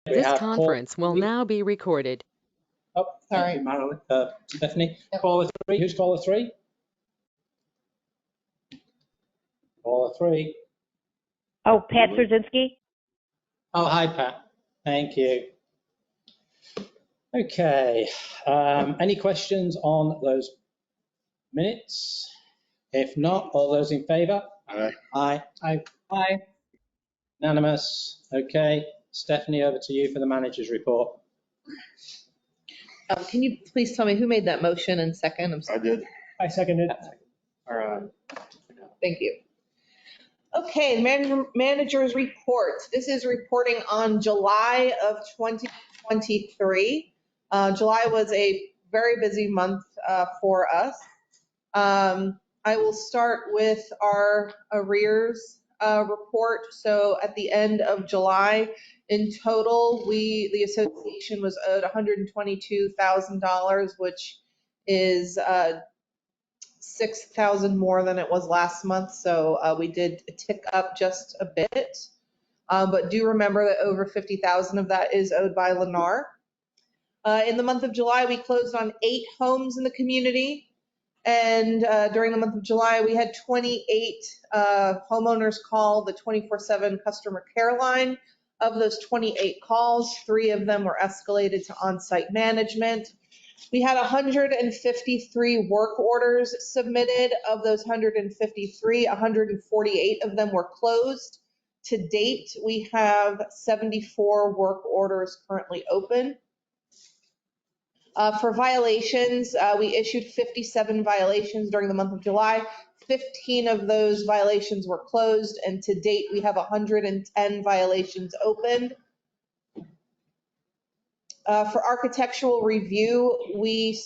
This conference will now be recorded. Oh, thank you, Marilyn. Stephanie. Yep. Caller 3. Who's caller 3? Caller 3. Oh, Pat Trzynski. Oh, hi, Pat. Thank you. Okay. Any questions on those minutes? If not, all those in favour? Aye. Aye. Aye. Aye. Unanimous. Okay. Stephanie, over to you for the manager's report. Can you please tell me who made that motion and second? I did. I seconded. Thank you. Okay, manager's report. This is reporting on July of 2023. July was a very busy month for us. I will start with our arrears report. So at the end of July, in total, the association was owed $122,000, which is $6,000 more than it was last month. So we did tick up just a bit. But do remember that over $50,000 of that is owed by Lennar. In the month of July, we closed on 8 homes in the community. And during the month of July, we had 28 homeowners call the 24/7 customer care line. Of those 28 calls, 3 of them were escalated to on-site management. We had 153 work orders submitted. Of those 153, 148 of them were closed. To date, we have 74 work orders currently open. For violations, we issued 57 violations during the month of July. 15 of those violations were closed, and to date, we have 110 violations opened. For architectural review, we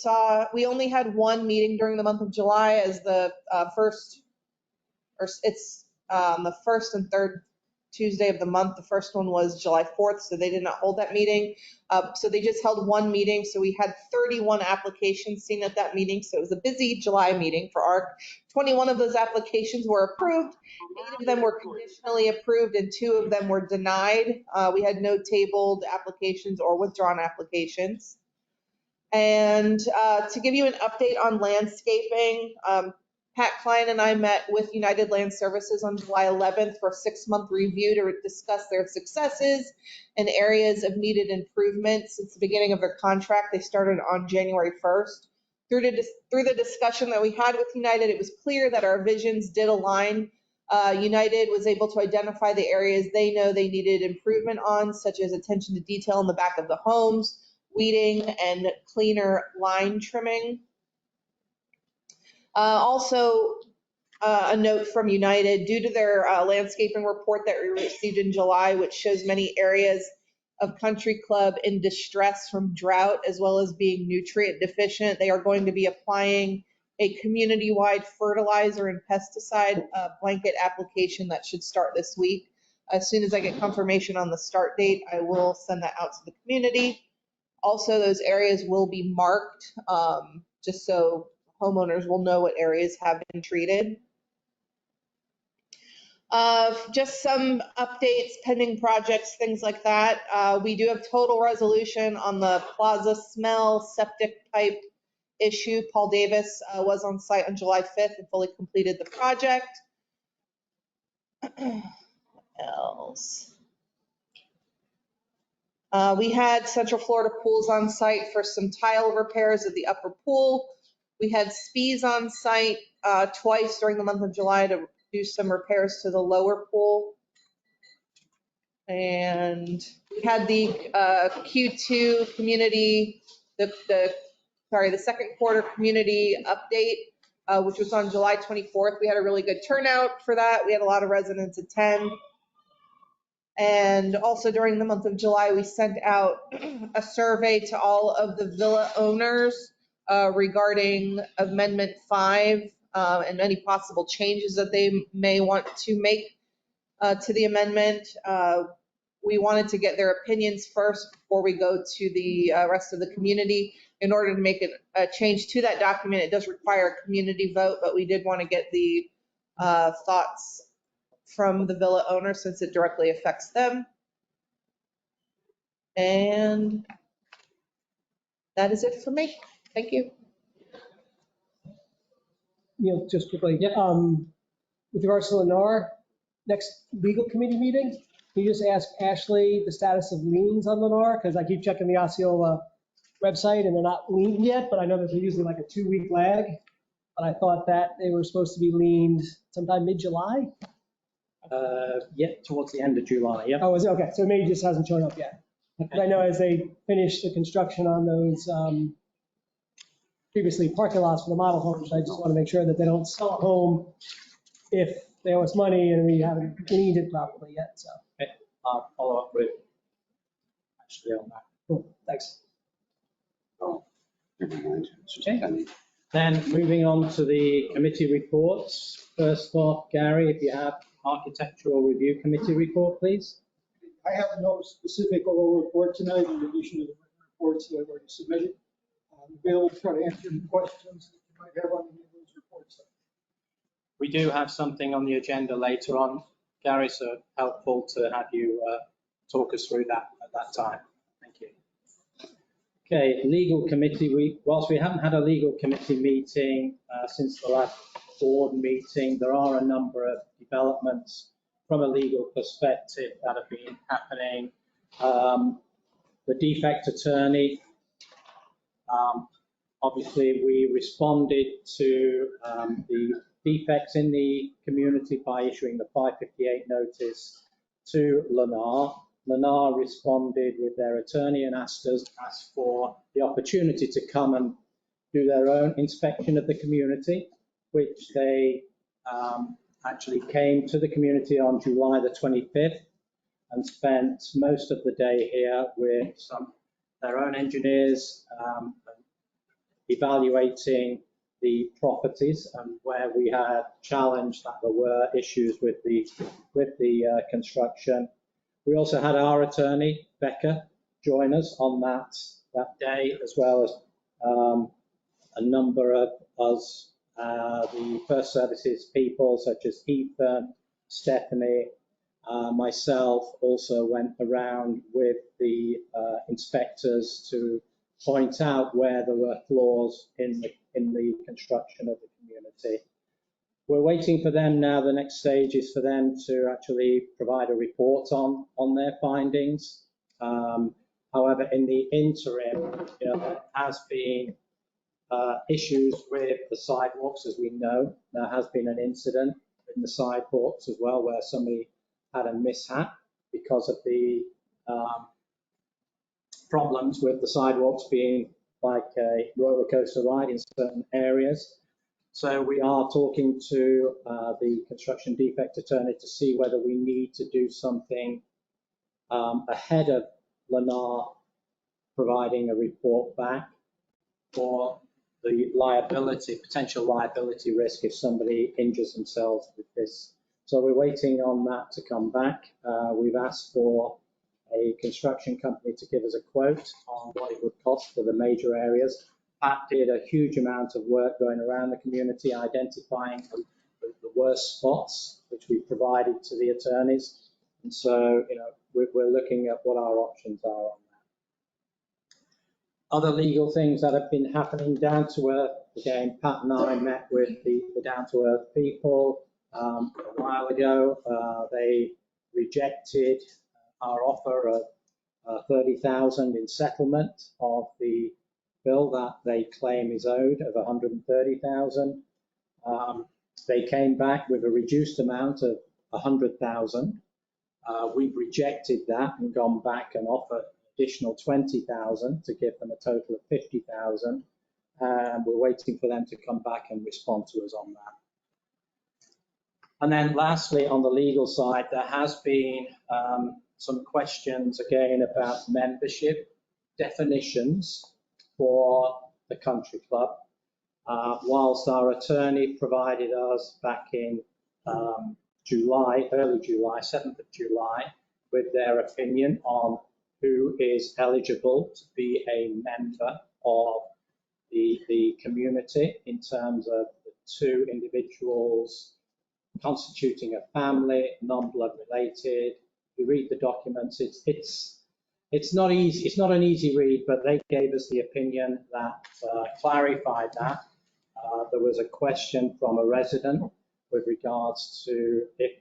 only had 1 meeting during the month of July, as the first and third Tuesday of the month. The first one was July 4th, so they did not hold that meeting. So they just held 1 meeting. So we had 31 applications seen at that meeting. So it was a busy July meeting for ARC. 21 of those applications were approved. 8 of them were conditionally approved and 2 of them were denied. We had no tabled applications or withdrawn applications. And to give you an update on landscaping, Pat Klein and I met with United Land Services on July 11th for a 6-month review to discuss their successes and areas of needed improvement since the beginning of their contract. They started on January 1st. Through the discussion that we had with United, it was clear that our visions did align. United was able to identify the areas they know they needed improvement on, such as attention to detail in the back of the homes, weeding, and cleaner line trimming. Also, a note from United, due to their landscaping report that we received in July, which shows many areas of Country Club in distress from drought as well as being nutrient deficient, they are going to be applying a community-wide fertilizer and pesticide blanket application that should start this week. As soon as I get confirmation on the start date, I will send that out to the community. Also, those areas will be marked just so homeowners will know what areas have been treated. Just some updates, pending projects, things like that. We do have total resolution on the plaza smell septic pipe issue. Paul Davis was on site on July 5th and fully completed the project. What else? We had Central Florida Pools on site for some tile repairs at the upper pool. We had Spees on site twice during the month of July to do some repairs to the lower pool. And we had the Q2 community, the second quarter community update, which was on July 24th. We had a really good turnout for that. We had a lot of residents attend. And also during the month of July, we sent out a survey to all of the villa owners regarding Amendment 5 and any possible changes that they may want to make to the amendment. We wanted to get their opinions first before we go to the rest of the community. In order to make a change to that document, it does require a community vote, but we did want to get the thoughts from the villa owner since it directly affects them. And that is it for me. Thank you. Neil, just quickly, with regards to Lennar, next legal committee meeting, can you just ask Ashley the status of liens on Lennar? Because I keep checking the Osceola website and they're not liened yet, but I know there's usually like a 2-week lag. But I thought that they were supposed to be liened sometime mid-July. Yeah, towards the end of July, yeah. Oh, is it? Okay, so maybe it just hasn't shown up yet. But I know as they finish the construction on those previously parking lots for the model homes, I just want to make sure that they don't sell a home if they owe us money and we haven't liened it properly yet, so. Okay, I'll follow up with Ashley on that. Cool, thanks. Oh, never mind. It's just Okay. pending. Then moving on to the committee reports. First off, Gary, if you have architectural review committee report, please. I have no specific oral report tonight in addition to the written reports that I've already submitted. I'm available to try to answer any questions that you might have on any of those reports. We do have something on the agenda later on, Gary, so helpful to have you talk us through that at that time. Thank you. Okay, legal committee week. Whilst we haven't had a legal committee meeting since the last board meeting, there are a number of developments from a legal perspective that have been happening. The defect attorney, obviously we responded to the defects in the community by issuing the 558 notice to Lennar. Lennar responded with their attorney and asked for the opportunity to come and do their own inspection of the community, which they actually came to the community on July the 25th and spent most of the day here with their own engineers evaluating the properties and where we had challenged that there were issues with the construction. We also had our attorney, Becca, join us on that day, as well as a number of us, the First Services people, such as Ethan, Stephanie, myself, also went around with the inspectors to point out where there were flaws in the construction of the community. We're waiting for them now. The next stage is for them to actually provide a report on their findings. However, in the interim, there has been issues with the sidewalks, as we know. There has been an incident in the sidewalks as well, where somebody had a mishap because of the problems with the sidewalks being like a roller coaster ride in certain areas. So we are talking to the construction defect attorney to see whether we need to do something ahead of Lennar providing a report back for the liability, potential liability risk if somebody injures themselves with this. So we're waiting on that to come back. We've asked for a construction company to give us a quote on what it would cost for the major areas. Pat did a huge amount of work going around the community, identifying the worst spots, which we provided to the attorneys. And so, we're looking at what our options are on that. Other legal things that have been happening down to earth. Again, Pat and I met with the down to earth people a while ago. They rejected our offer of 30,000 in settlement of the bill that they claim is owed of 130,000. They came back with a reduced amount of 100,000. We've rejected that and gone back and offered additional 20,000 to give them a total of 50,000. And we're waiting for them to come back and respond to us on that. And then lastly, on the legal side, there has been some questions again about membership definitions for the country club. Whilst our attorney provided us back in July, early July, 7th of July, with their opinion on who is eligible to be a member of the community in terms of the two individuals constituting a family, non-blood related. You read the documents, it's It's not easy. It's not an easy read, but they gave us the opinion that clarified that. There was a question from a resident with regards to if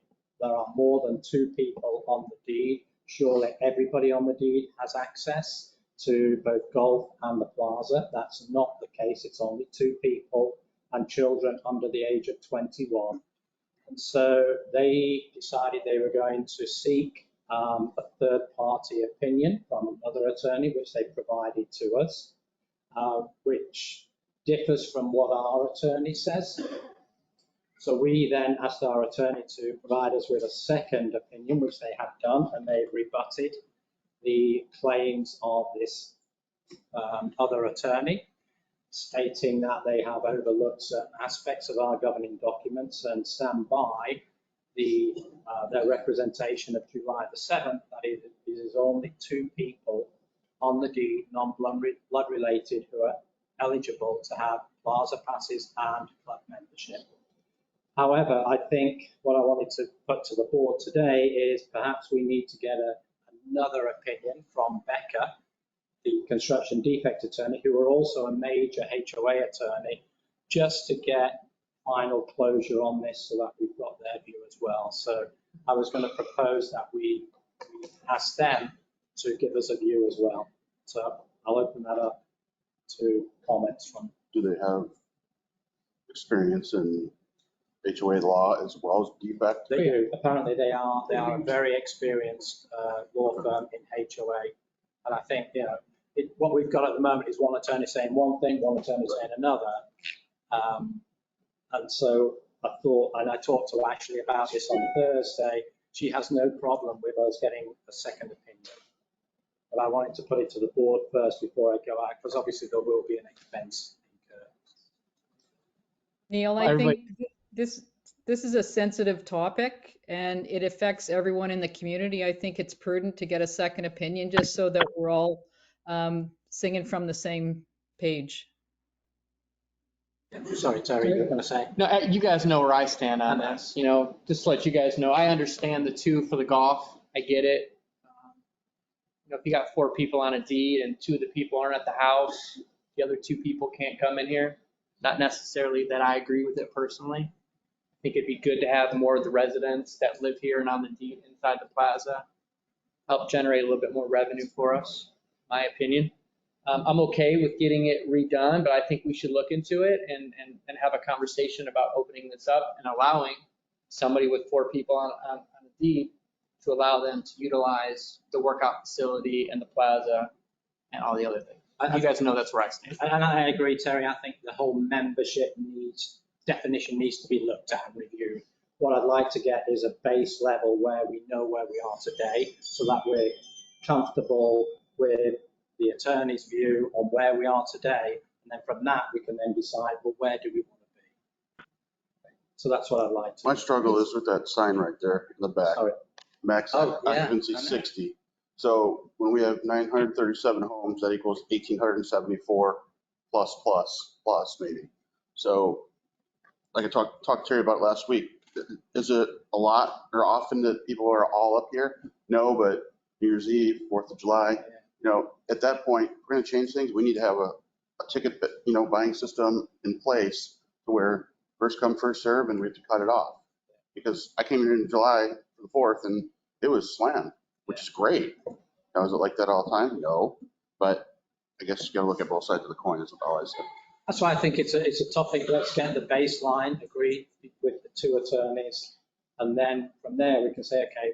there are more than two people on the deed, surely everybody on the deed has access to both golf and the plaza. That's not the case. It's only two people and children under the age of 21. And so they decided they were going to seek a third-party opinion from another attorney, which they provided to us, which differs from what our attorney says. So we then asked our attorney to provide us with a second opinion, which they have done, and they've rebutted the claims of this other attorney, stating that they have overlooked certain aspects of our governing documents and stand by their representation of July the 7th, that it is only two people on the deed, non-blood related, who are eligible to have plaza passes and club membership. However, I think what I wanted to put to the board today is perhaps we need to get another opinion from Becca, the construction defect attorney, who are also a major HOA attorney, just to get final closure on this so that we've got their view as well. So I was going to propose that we ask them to give us a view as well. So I'll open that up to comments from. Do they have experience in HOA law as well as defect? They do. Apparently they are a very experienced law firm in HOA. And I think, what we've got at the moment is one attorney saying one thing, one attorney saying another. And so I thought, and I talked to Ashley about this on Thursday, she has no problem with us getting a second opinion. But I wanted to put it to the board first before I go out, because obviously there will be an expense incurred. Neil, I think this is a sensitive topic and it affects everyone in the community. I think it's prudent to get a second opinion just so that we're all singing from the same page. Sorry, Terry, you were going to say? No, you guys know where I stand on this. Just to let you guys know, I understand the two for the golf. I get it. If you got 4 people on a deed and 2 of the people aren't at the house, the other 2 people can't come in here. Not necessarily that I agree with it personally. I think it'd be good to have more of the residents that live here and on the deed inside the plaza help generate a little bit more revenue for us, my opinion. I'm okay with getting it redone, but I think we should look into it and have a conversation about opening this up and allowing somebody with 4 people on a deed to allow them to utilize the workout facility and the plaza and all the other things. You guys know that's where I stand. And I agree, Terry. I think the whole membership definition needs to be looked at and reviewed. What I'd like to get is a base level where we know where we are today, so that we're comfortable with the attorney's view on where we are today. And then from that, we can then decide, well, where do we want to be? So that's what I'd like to. My struggle is with that sign right there in the back. Sorry. Max occupancy 60. So when we have 937 homes, that equals 1,874 plus maybe. So like I talked to Terry about last week, is it a lot or often that people are all up here? No, but New Year's Eve, 4th of July, at that point, if we're going to change things, we need to have a ticket, buying system in place to where first come, first serve, and we have to cut it off. Because I came here in July for the 4th and it was slammed, which is great. Now, is it like that all the time? No, but I guess you got to look at both sides of the coin, is what I always say. That's why I think it's a topic. Let's get the baseline agreed with the 2 attorneys. And then from there, we can say, okay,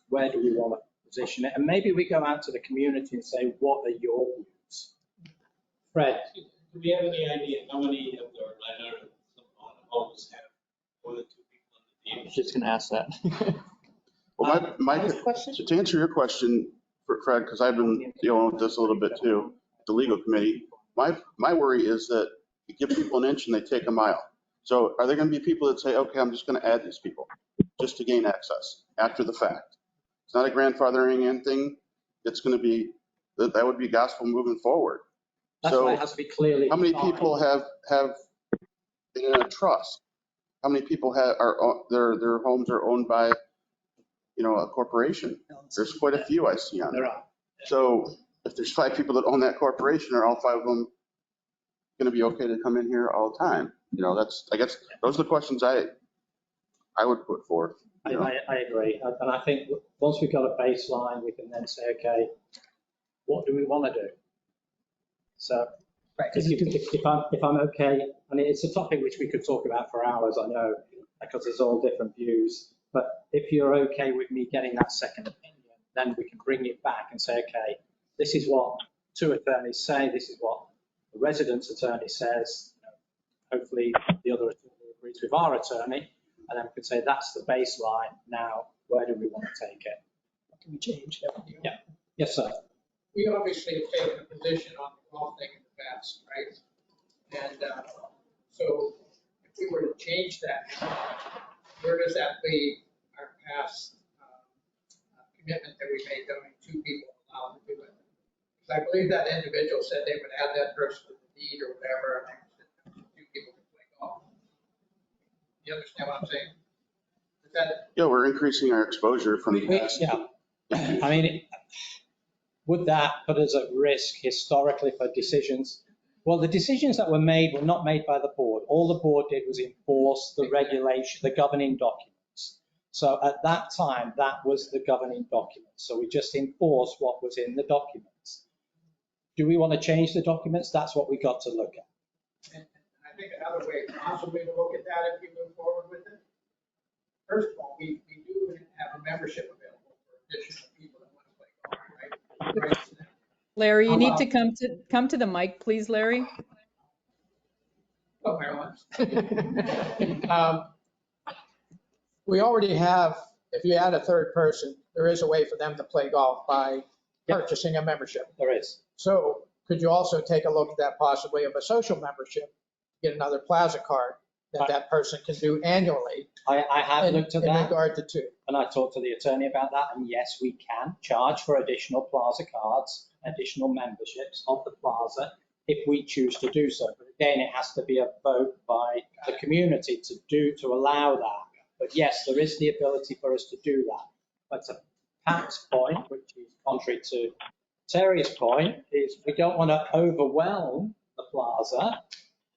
where do we want to position it? And maybe we go out to the community and say, what are your views? Fred? Do we have any idea how many of the letter homes have more than 2 people on the team? I was just going to ask that. Well, to answer your question, Fred, because I've been dealing with this a little bit too, the legal committee, my worry is that you give people an inch and they take a mile. So are there going to be people that say, okay, I'm just going to add these people just to gain access after the fact? It's not a grandfathering in thing. It's going to be, that would be gospel moving forward. That's why it has to be clearly. How many people have been in a trust? How many people their homes are owned by, a corporation? There's quite a few I see on There there. are. So if there's 5 people that own that corporation, are all 5 of them going to be okay to come in here all the time? You know, I guess those are the questions I would put forth. You know? I agree. And I think once we've got a baseline, we can then say, okay, what do we want to do? So if I'm okay, I mean, it's a topic which we could talk about for hours, I know, because there's all different views. But if you're okay with me getting that second opinion, then we can bring it back and say, okay, this is what 2 attorneys say, this is what the resident's attorney says. Hopefully the other attorney agrees with our attorney, and then we can say that's the baseline. Now, where do we want to take it? What can we change? Yeah. Yes, sir. We obviously have taken a position on the golf thing in the past, right? And so if we were to change that, where does that leave our past commitment that we made going 2 people allowed to do it? Because I believe that individual said they would add that person to the deed or whatever, and then 2 people could play golf. You understand what I'm saying? Is that? Yeah, we're increasing our exposure from. Yeah. I mean, would that put us at risk historically for decisions? Well, the decisions that were made were not made by the board. All the board did was enforce the regulation, the governing documents. So at that time, that was the governing document. So we just enforced what was in the documents. Do we want to change the documents? That's what we got to look at. And I think another way possibly to look at that if we move forward with it. First of all, we do have a membership available for additional people that want to play golf, right? Larry, you need to come to the mic, please, Larry. Oh, Marilyn. We already have, if you add a 3rd person, there is a way for them to play golf by purchasing a membership. There is. So could you also take a look at that possibly of a social membership, get another plaza card that person can do annually? I have looked at in that. regard to 2. And I talked to the attorney about that, and yes, we can charge for additional plaza cards, additional memberships of the plaza if we choose to do so. But again, it has to be a vote by the community to allow that. But yes, there is the ability for us to do that. But to Pat's point, which is contrary to Terry's point, is we don't want to overwhelm the plaza,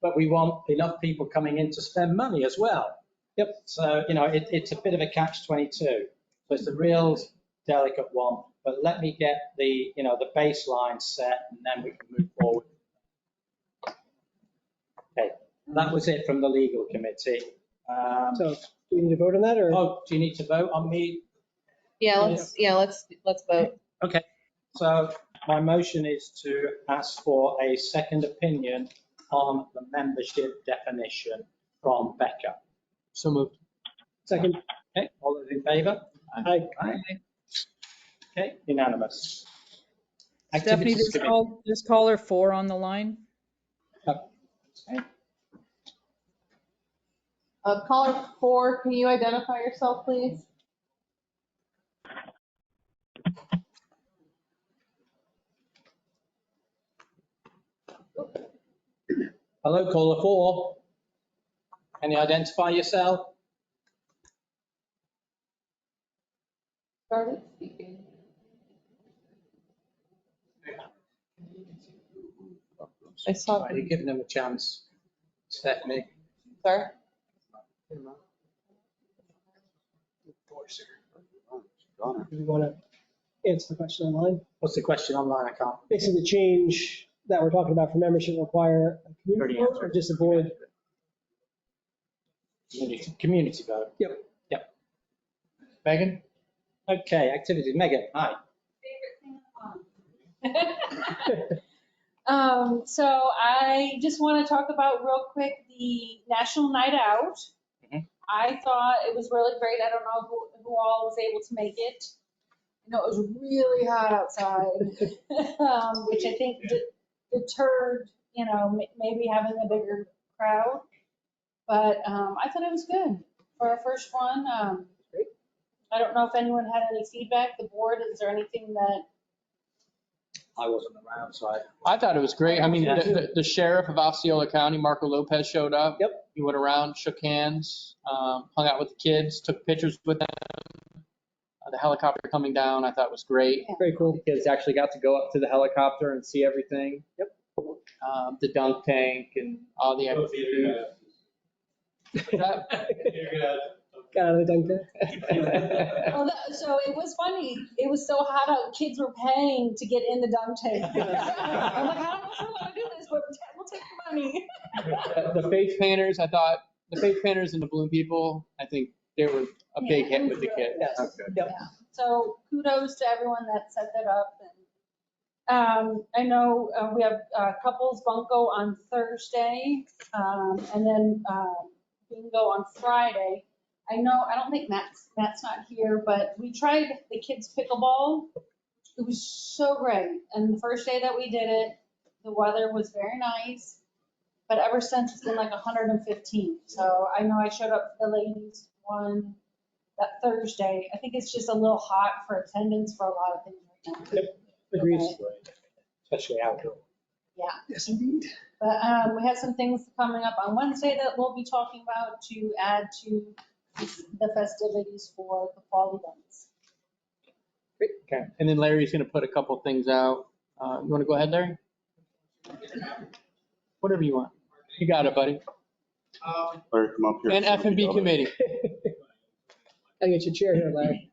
but we want enough people coming in to spend money as well. Yep. So, you know, it's a bit of a catch-22. So it's a real delicate one. But let me get the, you know, the baseline set, and then we can move forward. Okay, that was it from the legal committee. So do we need to vote on that, or? Oh, do you need to vote on me? Let's vote. Okay, so my motion is to ask for a second opinion on the membership definition from Becca. So moved. Second. Okay, all those in favor? Aye. Okay, unanimous. Stephanie, Activities committee. there's caller 4 on the line. Okay. Caller 4, can you identify yourself, please? Hello, caller 4. Can you identify yourself? Started speaking. I saw. You're giving them a chance, Stephanie. Sorry. Do we want to answer the question online? What's the question online? I can't. Basically, the change that we're talking about for membership require a community vote or just a board? Community vote. Yep. Yep. Megan? Okay, activities. Megan, hi. So I just want to talk about real quick the National Night Out. Mhm. I thought it was really great. I don't know who all was able to make it. I know it was really hot outside, which I think deterred, maybe having a bigger crowd. But I thought it was good for our first one. I don't know if anyone had any feedback. The board, is there anything that? I wasn't around, so I thought it was great. I mean, Yeah. the sheriff of Osceola County, Marco Lopez, showed up. Yep. He went around, shook hands, hung out with the kids, took pictures with them. The helicopter coming down, I thought was great. Very cool. The kids actually got to go up to the helicopter and see everything. Yep. The dunk tank and all the Go activities. theater That- guys. Theater guys. Got out of the dunk tank. Well, so it was funny. It was so hot out. Kids were paying to get in the dunk tank. I'm like, I don't know if I want to do this, but we'll take the money. The face painters, I thought, the face painters and the balloon people, I think they were a big hit with the kids. Yes. Okay. Yep. Yeah. So kudos to everyone that set that up. And I know we have couples bunko on Thursday, and then bingo on Friday. I don't think Matt's not here, but we tried the kids pickleball. It was so great. And the first day that we did it, the weather was very nice. But ever since, it's been like 115. So I know I showed up for the ladies one that Thursday. I think it's just a little hot for attendance for a lot of things right now. Yep. Agreed. Okay. Especially outdoor. Yeah. Yes, indeed. But we have some things coming up on Wednesday that we'll be talking about to add to the festivities for the fall events. Okay. And then Larry's going to put a couple things out. You want to go ahead, Larry? Whatever you want. You got it, buddy. Larry, come up here. And F&B committee. Gotta get your chair here, Larry.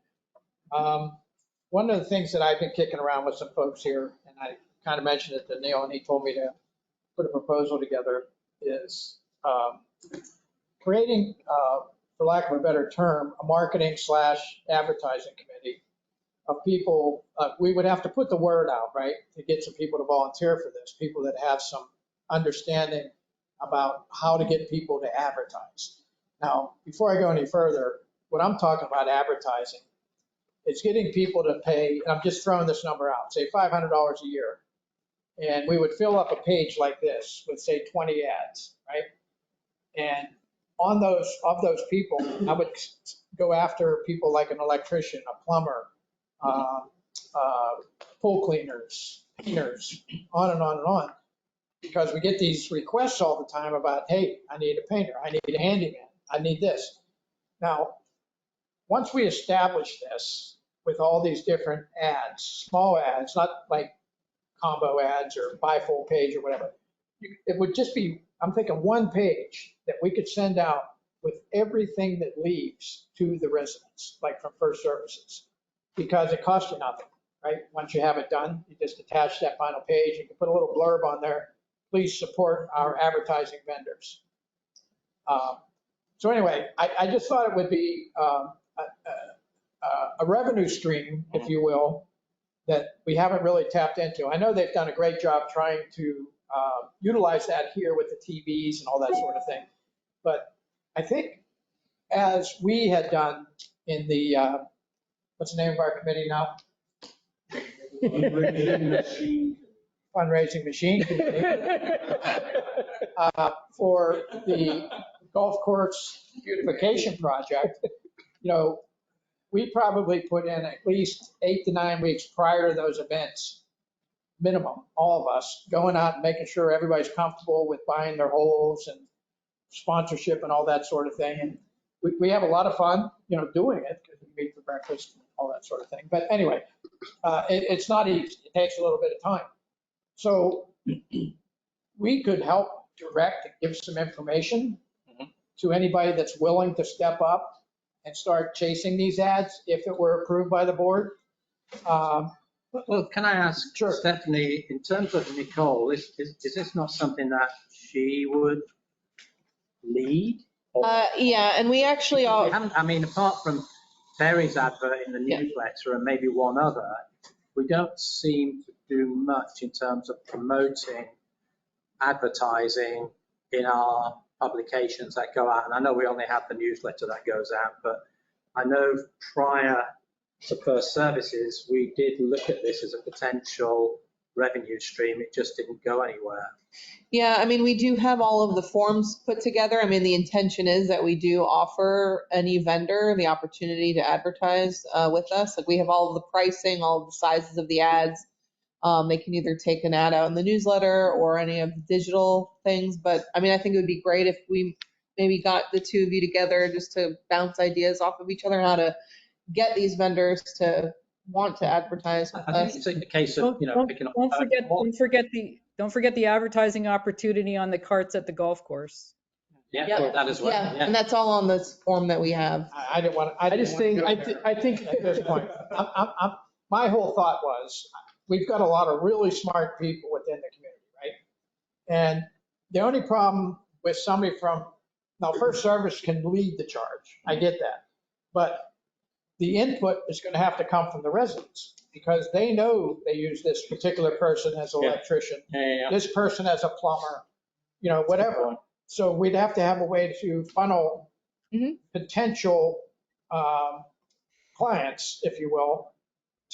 One of the things that I've been kicking around with some folks here, and I kind of mentioned it to Neil, and he told me to put a proposal together, is creating, for lack of a better term, a marketing/advertising committee of people. We would have to put the word out, right, to get some people to volunteer for this, people that have some understanding about how to get people to advertise. Now, before I go any further, what I'm talking about advertising is getting people to pay, and I'm just throwing this number out, say $500 a year. And we would fill up a page like this with, say, 20 ads, right? And of those people, I would go after people like an electrician, a plumber, pool cleaners, painters, on and on and on. Because we get these requests all the time about, hey, I need a painter, I need a handyman, I need this. Now, once we establish this with all these different ads, small ads, not like combo ads or buy full page or whatever, it would just be, I'm thinking, one page that we could send out with everything that leaves to the residents, like from First Services, because it costs you nothing, right? Once you have it done, you just attach that final page. You can put a little blurb on there. Please support our advertising vendors. So anyway, I just thought it would be a revenue stream, if you will, that we haven't really tapped into. I know they've done a great job trying to utilize that here with the TVs and all that sort of thing. But I think as we had done in the, what's the name of our committee now? Fundraising machine committee. For the golf course beautification project, we probably put in at least 8 to 9 weeks prior to those events, minimum, all of us, going out and making sure everybody's comfortable with buying their holes and sponsorship and all that sort of thing. And we have a lot of fun, doing it, because we meet for breakfast and all that sort of thing. But anyway, it's not easy. It takes a little bit of time. So we could help direct and give some information to anybody that's willing to step up and start chasing these ads if it were approved by the board. Well, can I ask Sure. Stephanie, in terms of Nicole, is this not something that she would lead? Yeah, and we actually all. We haven't, I mean, apart from Terry's advert in the Yeah. newsletter and maybe one other, we don't seem to do much in terms of promoting advertising in our publications that go out. And I know we only have the newsletter that goes out, but I know prior to First Services, we did look at this as a potential revenue stream. It just didn't go anywhere. Yeah, I mean, we do have all of the forms put together. I mean, the intention is that we do offer any vendor the opportunity to advertise with us. Like, we have all of the pricing, all of the sizes of the ads. They can either take an ad out in the newsletter or any of the digital things. But I mean, I think it would be great if we maybe got the two of you together just to bounce ideas off of each other, how to get these vendors to want to advertise with I think us. it's a case of, picking up. Don't forget the advertising opportunity on the carts at the golf course. Yeah, Yep. that as well. Yeah, and that's all on this form that we have. I didn't want to. I just think, I think at this point, my whole thought was, we've got a lot of really smart people within the community, right? And the only problem with somebody now First Service can lead the charge. I get that. But the input is going to have to come from the residents because they know they use this particular person as an electrician, this person as a plumber, whatever. So we'd have to have a way to funnel potential clients, if you will,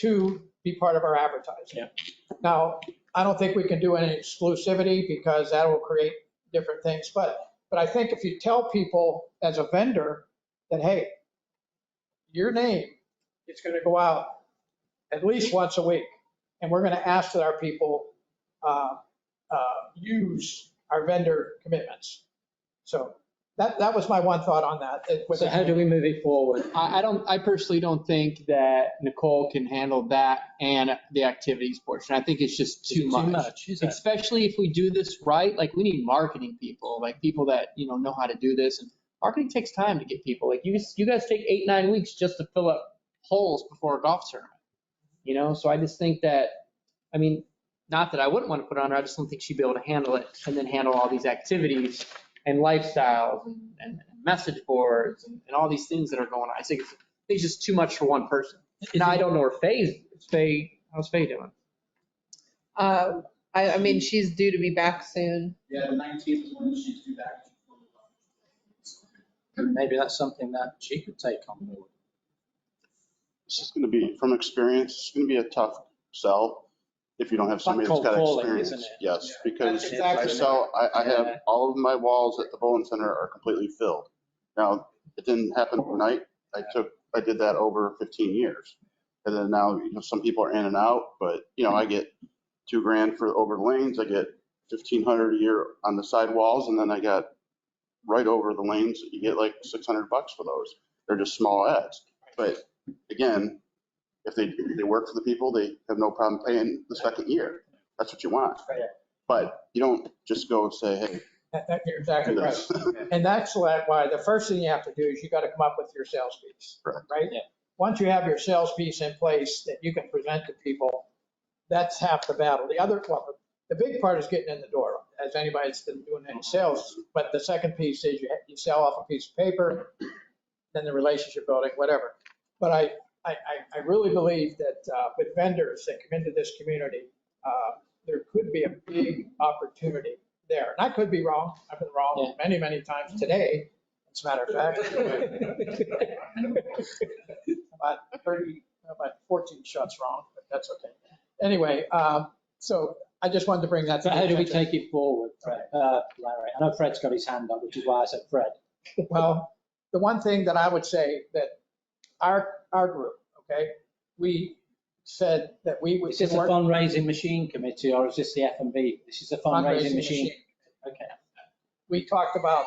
to be part of our advertising. Yeah. Now, I don't think we can do any exclusivity because that will create different things. But I think if you tell people as a vendor that, hey, your name is going to go out at least once a week, and we're going to ask that our people use our vendor commitments. So that was my one thought on that. So how do we move it forward? I personally don't think that Nicole can handle that and the activities portion. I think it's just too much. Is it? Especially if we do this right, like we need marketing people, like people that, know how to do this. And marketing takes time to get people. Like you guys take 8-9 weeks just to fill up holes before a golf tournament, So I just think that, not that I wouldn't want to put on her, I just don't think she'd be able to handle it and then handle all these activities and lifestyles and message boards and all these things that are going on. I think it's just too much for one person. Now, I don't know where how's Faye doing? She's due to be back soon. Yeah, the 19th is when she's due back. Maybe that's something that she could take on board. It's just going to be, from experience, it's going to be a tough sell if you don't have somebody that's Cold got calling, experience. isn't it? Yes, because That's exactly I have all of my walls at the bowling center are completely filled. Now, it didn't happen overnight. I did that over 15 years. And then now, some people are in and out, but I get $2,000 for over the lanes. I get $1,500 a year on the side walls. And then I got right over the lanes, you get like $600 for those. They're just small ads. But again, if they work for the people, they have no problem paying the second year. That's what you want. But you don't just go and say, hey. You're exactly right. And that's why the first thing you have to do is you got to come up with your sales piece, right? Yeah. Once you have your sales piece in place that you can present to people, that's half the battle. The big part is getting in the door, as anybody that's been doing any sales. But the second piece is you sell off a piece of paper, then the relationship building, whatever. But I really believe that with vendors that come into this community, there could be a big opportunity there. And I could be wrong. I've been wrong many, many times today, as a matter of fact. About 14 shots wrong, but that's okay. Anyway, so I just wanted to bring that to So how do we attention. take it forward, Fred? Larry? I know Fred's got his hand up, which is why I said Fred. Well, the one thing that I would say that our group, okay, we said that we would. Is this a fundraising machine committee or is this the F&B? This is a fundraising machine. Okay. We talked about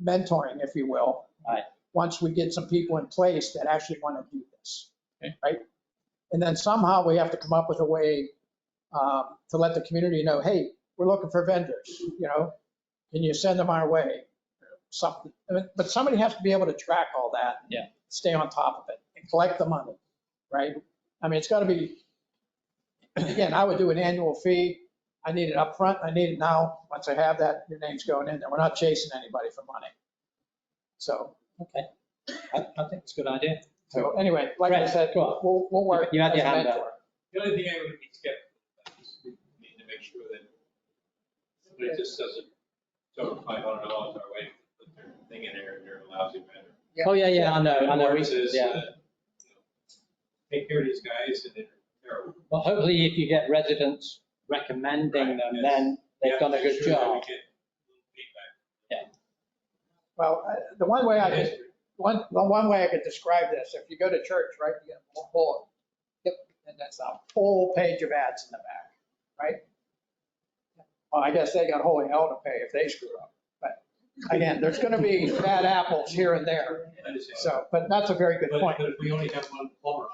mentoring, if you will. Right. Once we get some people in place that actually want to do this, right? And then somehow we have to come up with a way to let the community know, hey, we're looking for vendors, can you send them our way? Something, but somebody has to be able to track all that. Yeah. Stay on top of it and collect the money, right? It's got to be, again, I would do an annual fee. I need it up front. I need it now. Once I have that, your name's going in there. We're not chasing anybody for money. So. Okay. I think it's a good idea. So anyway, like I said, we'll work. You had your as a hand mentor. up. The only thing I would be skeptical about is we need to make sure that somebody just doesn't throw $500 our way, put their thing in there and they're a lousy vendor. Oh, yeah, I know. Versus, Yeah. Take care of these guys and they're terrible. Well, hopefully if you get residents recommending them, then they've done a good job. Well, the one way I could describe this, if you go to church, right, you get a whole, and that's a whole page of ads in the back, right? Well, I guess they got holy hell to pay if they screw up, but Again, there's going to be bad apples here and there. So, but that's a very good point. But if we only have one plumber on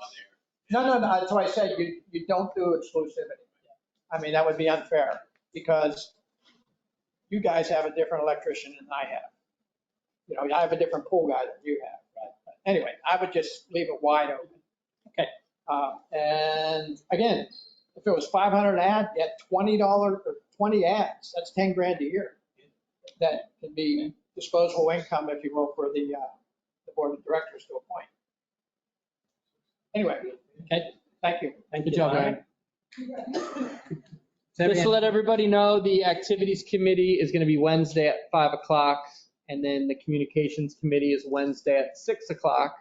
No, that's why I said you don't do exclusivity. I mean, that would be unfair because you guys have a different electrician than I have. You know, I have a different pool guy than you have. Right? But anyway, I would just leave it wide open. Okay. And again, if it was 500 an ad, you had $20 or 20 ads. That's 10 grand a year. That can be disposable income, if you will, for the board of directors to appoint. Anyway, okay, thank you. Good job, Ryan. Just to let everybody know, the activities committee is going to be Wednesday at 5 o'clock, and then the communications committee is Wednesday at 6 o'clock.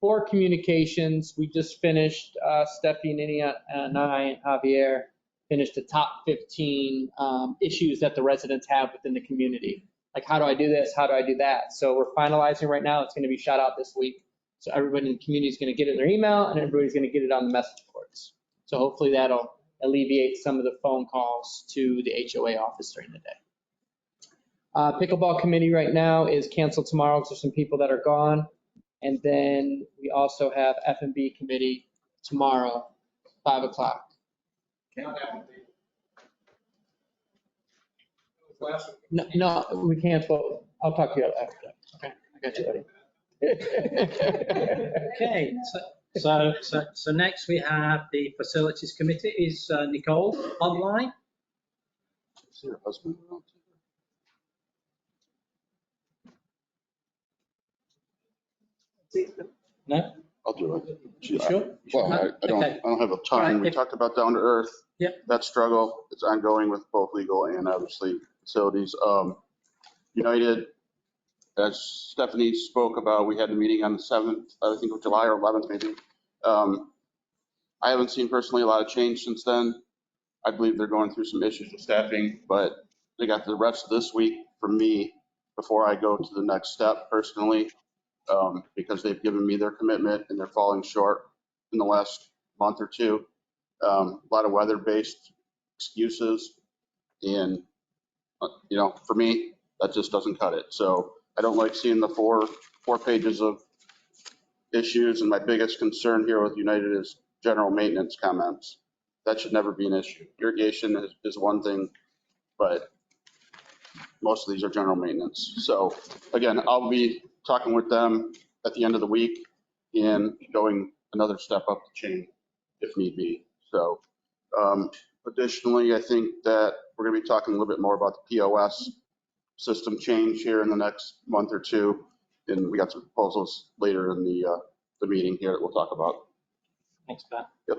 For communications, we just finished, Stephanie, Nini, and I, and Javier, finished the top 15 issues that the residents have within the community. Like, how do I do this? How do I do that? So we're finalizing right now. It's going to be shot out this week. So everybody in the community is going to get it in their email, and everybody's going to get it on the message boards. So hopefully that'll alleviate some of the phone calls to the HOA office during the day. Pickleball committee right now is canceled tomorrow because there's some people that are gone. And then we also have F&B committee tomorrow, 5 o'clock. No, we can't vote. I'll talk to you after. Okay, I got you, buddy. Okay, so next we have the facilities committee. Is Nicole online? Is your husband around? No? I'll do it. Sure? Well, I don't have a ton. Right. We talked about down to earth. Yep. That struggle, it's ongoing with both legal and obviously facilities. United, as Stephanie spoke about, we had a meeting on the 7th, I think of July or 11th maybe. I haven't seen personally a lot of change since then. I believe they're going through some issues with staffing, but they got the rest of this week from me before I go to the next step personally, because they've given me their commitment and they're falling short in the last month or two. A lot of weather-based excuses, and for me, that just doesn't cut it. So I don't like seeing the four pages of issues, and my biggest concern here with United is general maintenance comments. That should never be an issue. Irrigation is one thing, but most of these are general maintenance. So again, I'll be talking with them at the end of the week and going another step up the chain if need be. So additionally, I think that we're going to be talking a little bit more about the POS system change here in the next month or two. And we got some proposals later in the meeting here that we'll talk about. Thanks, Pat. Yep.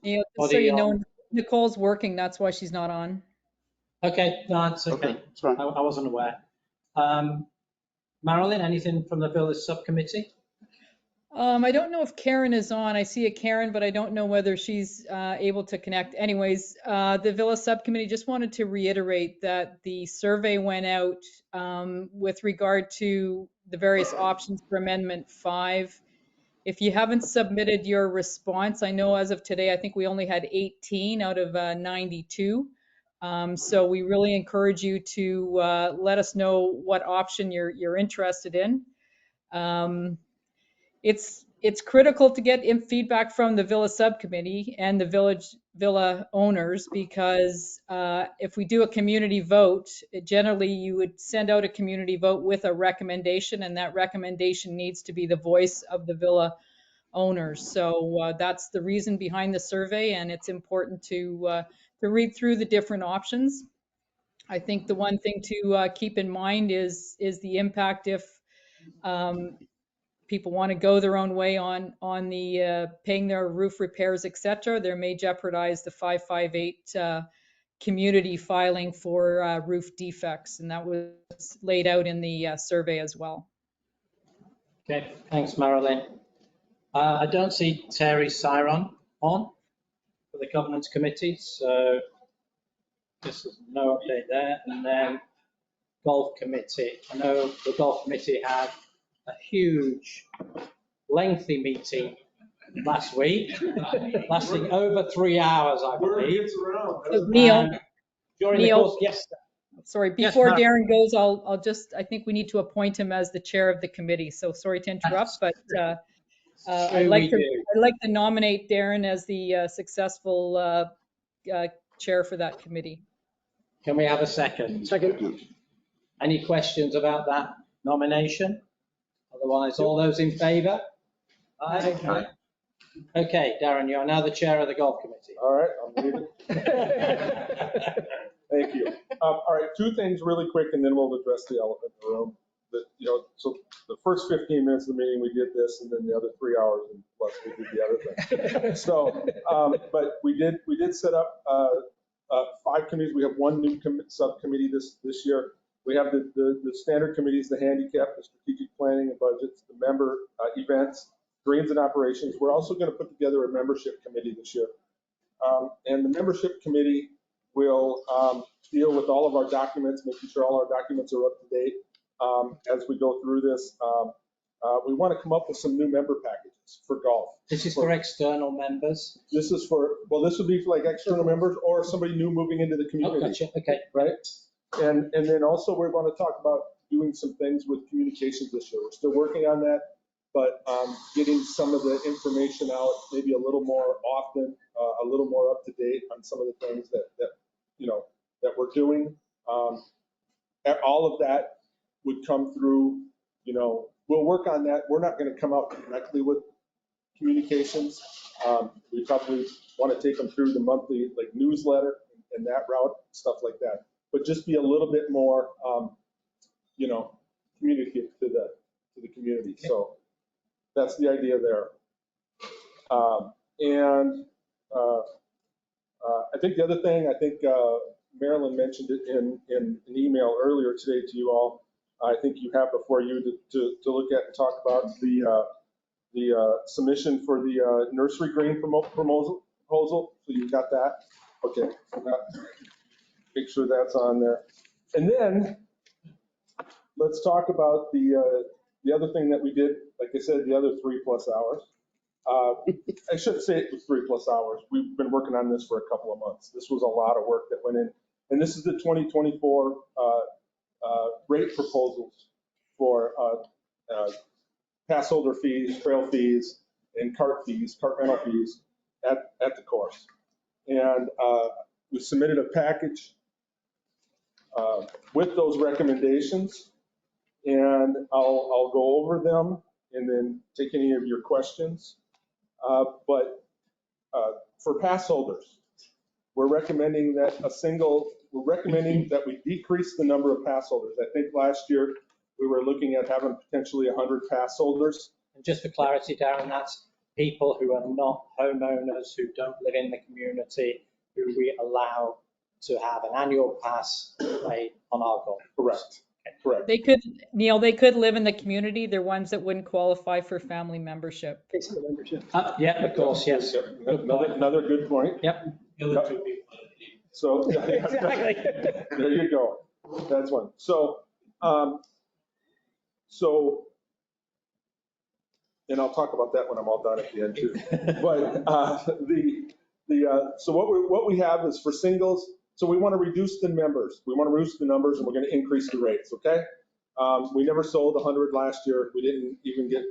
Yeah, just so you know, Nicole's working, that's why she's not on. Okay, no, it's okay. It's fine. I wasn't aware. Marilyn, anything from the village subcommittee? I don't know if Karen is on. I see a Karen, but I don't know whether she's able to connect. Anyways, the Villa Subcommittee just wanted to reiterate that the survey went out with regard to the various options for Amendment 5. If you haven't submitted your response, I know as of today, I think we only had 18 out of 92. So we really encourage you to let us know what option you're interested in. It's critical to get feedback from the Villa Subcommittee and the Villa owners, because if we do a community vote, generally you would send out a community vote with a recommendation, and that recommendation needs to be the voice of the Villa owners. So that's the reason behind the survey, and it's important to read through the different options. I think the one thing to keep in mind is the impact if people want to go their own way on the paying their roof repairs, etc. There may jeopardize the 558 community filing for roof defects, and that was laid out in the survey as well. Okay, thanks, Marilyn. I don't see Terry Cyron on for the governance committee, so this is no update there. And then golf committee. I know the golf committee had a huge, lengthy meeting last week, lasting over 3 hours, I believe. Neil, During the course, yes. Sorry, Yes, before Mark. Darren goes, I think we need to appoint him as the chair of the committee. So sorry to interrupt, but I'd like to nominate Darren as the successful chair for that committee. Can we have a second? Second. Any questions about that nomination? Otherwise, all those in favour? Aye. Okay, Darren, you are now the chair of the golf committee. All right, I'm leaving. Thank you. All right, two things really quick, and then we'll address the elephant in the room. So the first 15 minutes of the meeting, we did this, and then the other 3 hours, and plus we did the other thing. So, but we did set up 5 committees. We have 1 new subcommittee this year. We have the standard committees, the handicap, the strategic planning and budgets, the member events, greens and operations. We're also going to put together a membership committee this year. And the membership committee will deal with all of our documents, making sure all our documents are up to date as we go through this. We want to come up with some new member packages for golf. This is for external members? This is for, well, this would be for like external members or somebody new moving into the community. Oh, gotcha. Okay. Right? And then also we're going to talk about doing some things with communications this year. We're still working on that, but getting some of the information out maybe a little more often, a little more up to date on some of the things that we're doing. All of that would come through, we'll work on that. We're not going to come out directly with communications. We probably want to take them through the monthly newsletter and that route, stuff like that. But just be a little bit more, communicative to the community. So that's the idea there. I think the other thing, Marilyn mentioned it in an email earlier today to you all. I think you have before you to look at and talk about the submission for the nursery green proposal. So you've got that. Okay. Make sure that's on there. And then let's talk about the other thing that we did. Like I said, the other 3+ hours. I shouldn't say it was 3+ hours. We've been working on this for a couple of months. This was a lot of work that went in. And this is the 2024 rate proposals for pass holder fees, trail fees, and cart rental fees at the course. And we submitted a package with those recommendations, and I'll go over them and then take any of your questions. But for pass holders, we're recommending that we decrease the number of pass holders. I think last year we were looking at having potentially 100 pass holders. And just for clarity, Darren, that's people who are not homeowners, who don't live in the community, who we allow to have an annual pass play on our golf. Correct. Correct. They could, Neil, they could live in the community. They're ones that wouldn't qualify for family membership. Yeah, of course, yes. Another good point. Yep. So Exactly. there you go. That's one. So, and I'll talk about that when I'm all done at the end too. But so what we have is for singles. So we want to reduce the members. We want to reduce the numbers, and we're going to increase the rates. Okay. We never sold 100 last year. We didn't even get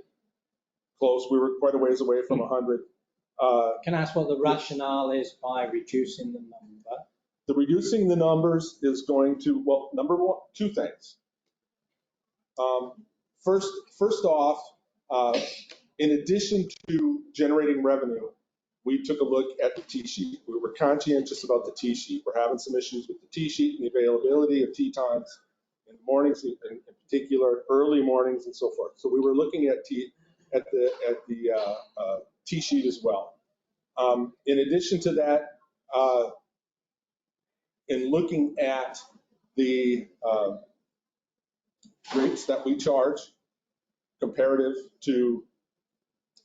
close. We were quite a ways away from 100. Can I ask what the rationale is by reducing the number? The reducing the numbers is going to, well, number one, 2 things. First off, in addition to generating revenue, we took a look at the tee sheet. We were conscientious about the tee sheet. We're having some issues with the tee sheet and the availability of tee times in the mornings, in particular, early mornings and so forth. So we were looking at the tee sheet as well. In addition to that, in looking at the rates that we charge comparative to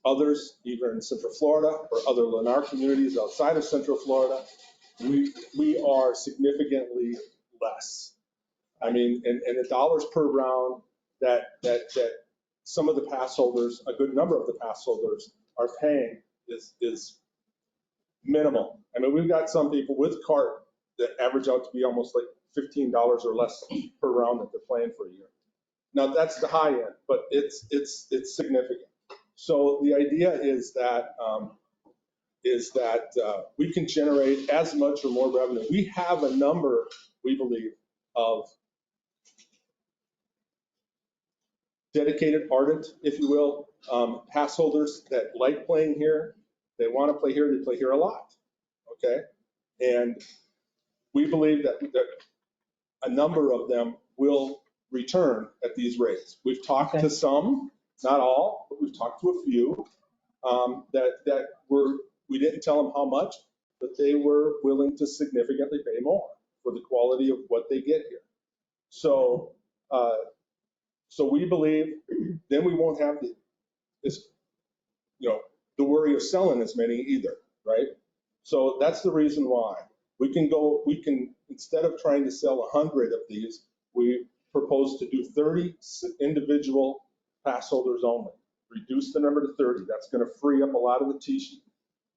others, either in Central Florida or other Lennar communities outside of Central Florida, we are significantly less. I mean, and the dollars per round that some of the pass holders, a good number of the pass holders are paying is minimal. I mean, we've got some people with cart that average out to be almost like $15 or less per round that they're playing for a year. Now, that's the high end, but it's significant. So the idea is that we can generate as much or more revenue. We have a number, we believe, of dedicated ardent, if you will, pass holders that like playing here. They want to play here. They play here a lot. Okay, and we believe that a number of them will return at these rates. We've talked to some, not all, but we've talked to a few that we didn't tell them how much, but they were willing to significantly pay more for the quality of what they get here. So we believe then we won't have this, the worry of selling as many either, right? So that's the reason why we can instead of trying to sell 100 of these, we propose to do 30 individual pass holders only. Reduce the number to 30. That's going to free up a lot of the tee sheet.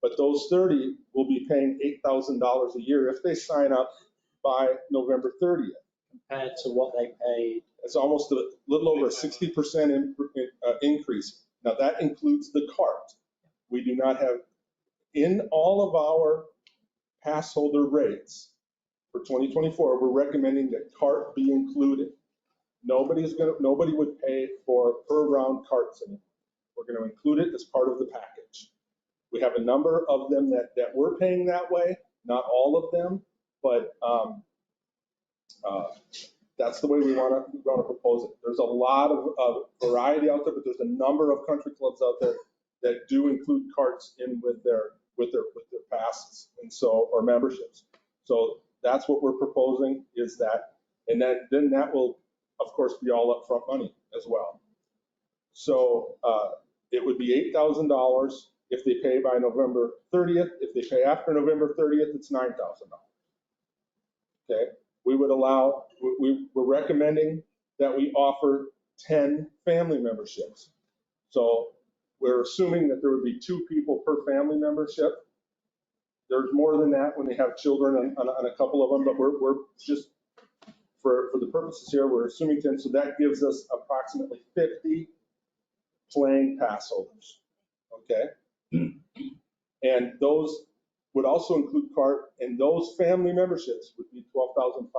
But those 30 will be paying $8,000 a year if they sign up by November 30th. Compared to what they paid. It's almost a little over a 60% increase. Now that includes the cart. We do not have, in all of our pass holder rates for 2024, we're recommending that cart be included. Nobody would pay for per round carts anymore. We're going to include it as part of the package. We have a number of them that we're paying that way, not all of them, but that's the way we want to propose it. There's a lot of variety out there, but there's a number of country clubs out there that do include carts in with their passes, and so, or memberships. So that's what we're proposing, is that, and then that will, of course, be all upfront money as well. So it would be $8,000 if they pay by November 30th. If they pay after November 30th, it's $9,000. Okay, we would allow, we're recommending that we offer 10 family memberships. So we're assuming that there would be 2 people per family membership. There's more than that when they have children on a couple of them, but we're just, for the purposes here, we're assuming 10. So that gives us approximately 50 playing pass holders. Okay, and those would also include cart, and those family memberships would be $12,500.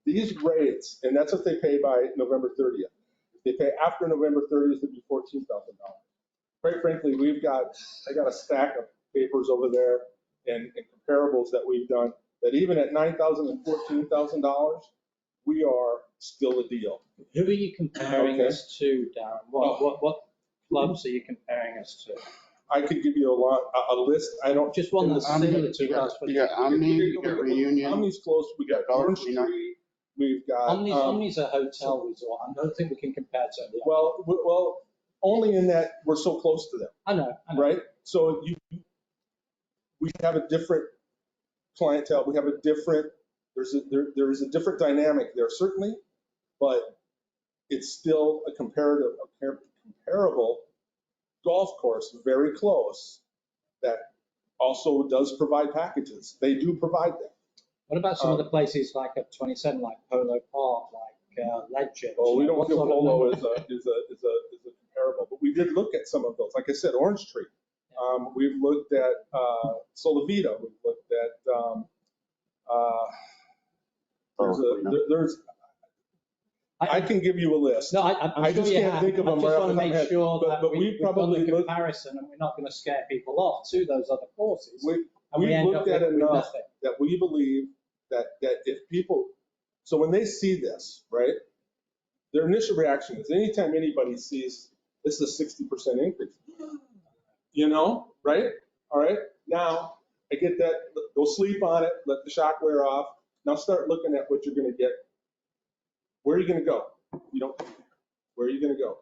These rates, and that's if they pay by November 30th. If they pay after November 30th, it'd be $14,000. Quite frankly, I got a stack of papers over there and comparables that we've done that even at $9,000 and $14,000, we are still a deal. Who are you comparing us to, Darren? What clubs are you comparing us to? I could give you a list. I don't just want to similar to us. You got Omni, you got Reunion. Omni's close. We got Orange Tree. We've got Omni's a hotel resort. I don't think we can compare to it. Well, only in that we're so close to them. I know. Right? So we have a different clientele. We have a different. There's a different dynamic there certainly, but it's still a comparable golf course, very close, that also does provide packages. They do provide them. What about some of the places like at 27, like Polo Park, like Ledger? Oh, we don't feel Polo is a comparable, but we did look at some of those. Like I said, Orange Tree. We've looked at Solavita. We've looked at I can give you a list. No, I just can't think of them. I just want to make sure that but we've done the comparison and we're not going to scare people off to those other courses. We've looked at enough that we believe that if people, so when they see this, right, their initial reaction is anytime anybody sees this is a 60% increase, right? All right. Now I get that. Go sleep on it. Let the shock wear off. Now start looking at what you're going to get. Where are you going to go? Where are you going to go?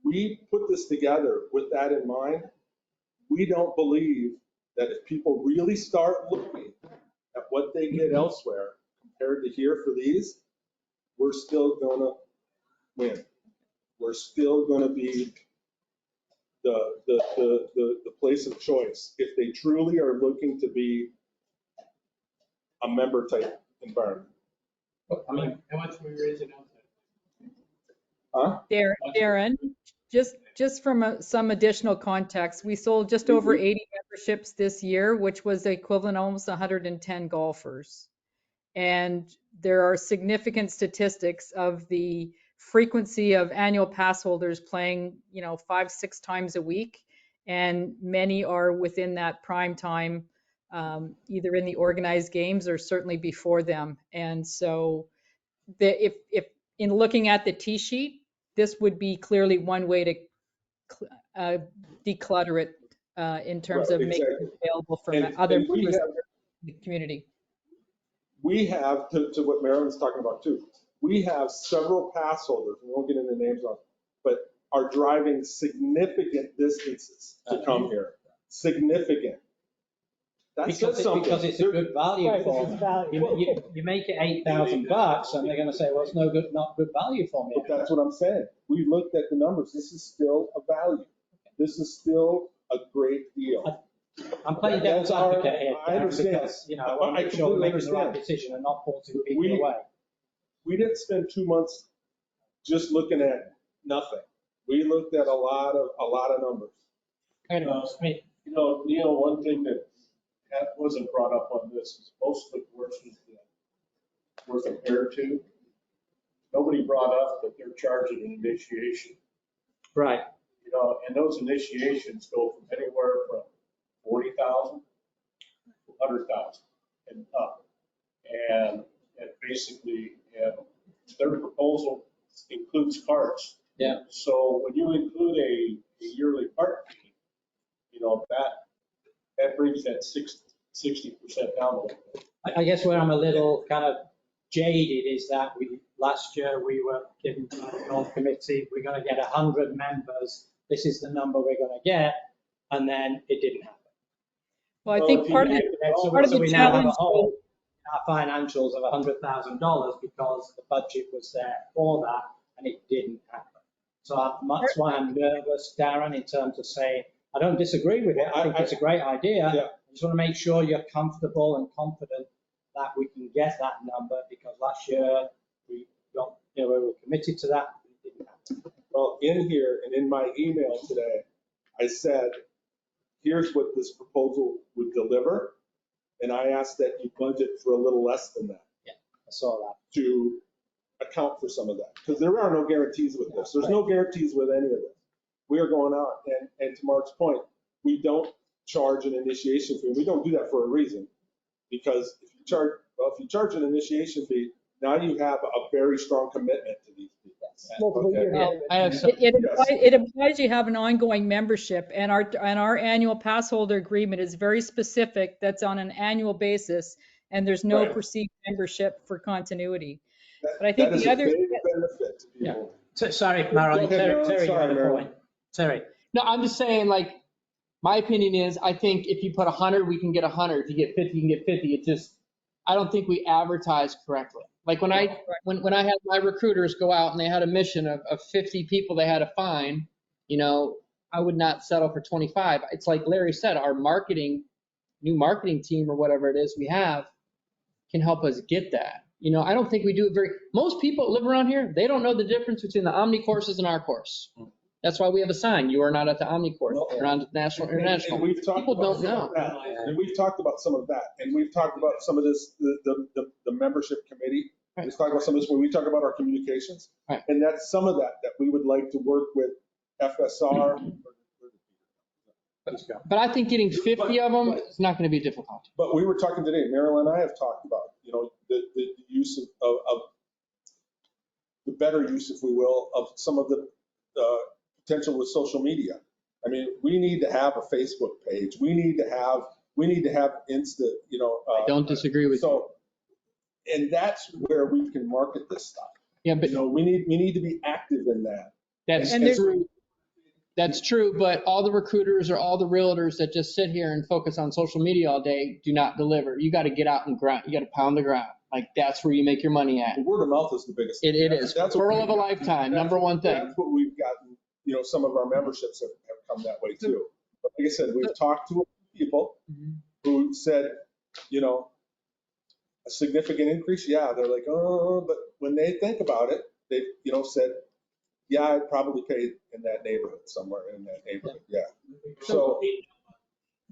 We put this together with that in mind. We don't believe that if people really start looking at what they get elsewhere compared to here for these, we're still going to win. We're still going to be the place of choice. If they truly are looking to be a member type environment. I mean, How much we raising out Huh? Darren, just from some additional context, we sold just over 80 memberships this year, which was the equivalent of almost 110 golfers. And there are significant statistics of the frequency of annual pass holders playing, 5-6 times a week. And many are within that prime time, either in the organized games or certainly before them. And so if in looking at the T sheet, this would be clearly one way to declutter it in terms Right, of making exactly. it available for And other we members have- of the community. We have, to what Marilyn's talking about too, we have several pass holders, we won't get into names on, but are driving significant distances to come here. Significant. That says something. Because it's a good value Right, for it's them. value. You make it $8,000 and they're going to say, well, it's not good value for me. But that's what I'm saying. We looked at the numbers. This is still a value. This is still a great deal. I'm playing devil's advocate here, I Darren, understand. because, I want to make sure we're making the right decision and not forcing people away. We didn't spend 2 months just looking at nothing. We looked at a lot of numbers. Neil, one thing that wasn't brought up on this is most of the courses that we're compared to, nobody brought up that they're charging an initiation. Right. And those initiations go from anywhere from 40,000 to 100,000 and up. And basically, their proposal includes carts. Yeah. So when you include a yearly cart fee, that brings that 60% down a little bit. I guess where I'm a little kind of jaded is that last year we were given by the golf committee, we're going to get 100 members. This is the number we're going to get. And then it didn't happen. Well, I think part of So the we now have a challenge, hole in our financials of $100,000 because the budget was there for that and it didn't happen. So that's why I'm nervous, Darren, in terms of saying, I don't disagree with it. I think it's a great idea. Yeah. I just want to make sure you're comfortable and confident that we can get that number because last year we were committed to that. It didn't happen. Well, in here and in my email today, I said, here's what this proposal would deliver. And I asked that you budget for a little less than that. Yeah, I saw that. To account for some of that. Because there are no guarantees with this. There's no guarantees with any of this. We are going out and to Mark's point, we don't charge an initiation fee. We don't do that for a reason. Because if you charge an initiation fee, now you have a very strong commitment to these people. it implies you have an ongoing membership, and our annual pass holder agreement is very specific. That's on an annual basis, and there's no perceived membership for continuity. But I think that is the other a big benefit to people. Sorry, Marilyn. Terry, you had a point. Terry. No, I'm just saying, my opinion is, I think if you put 100, we can get 100. If you get 50, you can get 50. I don't think we advertise correctly. Like when I had my recruiters go out and they had a mission of 50 people they had to find, I would not settle for 25. It's like Larry said, our new marketing team or whatever it is we have can help us get that. I don't think we do it most people that live around here, they don't know the difference between the Omni courses and our course. That's why we have a sign. You are not at the Omni course. You're on the National International. People don't know. And we've talked about some of that. And we've talked about some of this, the membership committee. We've talked about some of this when we talk about our communications. Right. And that's some of that we would like to work with FSR. But I think getting 50 of them is not going to be difficult. But we were talking today, Marilyn and I have talked about, the use of the better use, if we will, of some of the potential with social media. I mean, we need to have a Facebook page. We need to have Insta, I don't disagree with you. And that's where we can market this stuff. Yeah, but we need to be active in that. That's true. That's true, but all the recruiters or all the realtors that just sit here and focus on social media all day do not deliver. You got to get out and grind. You got to pound the ground. That's where you make your money at. The word of mouth is the biggest. It is. Pearl of a lifetime, number one thing. That's what we've gotten. Some of our memberships have come that way too. But like I said, we've talked to people who said, a significant increase? Yeah, they're like, oh, but when they think about it, they, said, yeah, I'd probably pay in that neighborhood, somewhere in that neighborhood, yeah. So,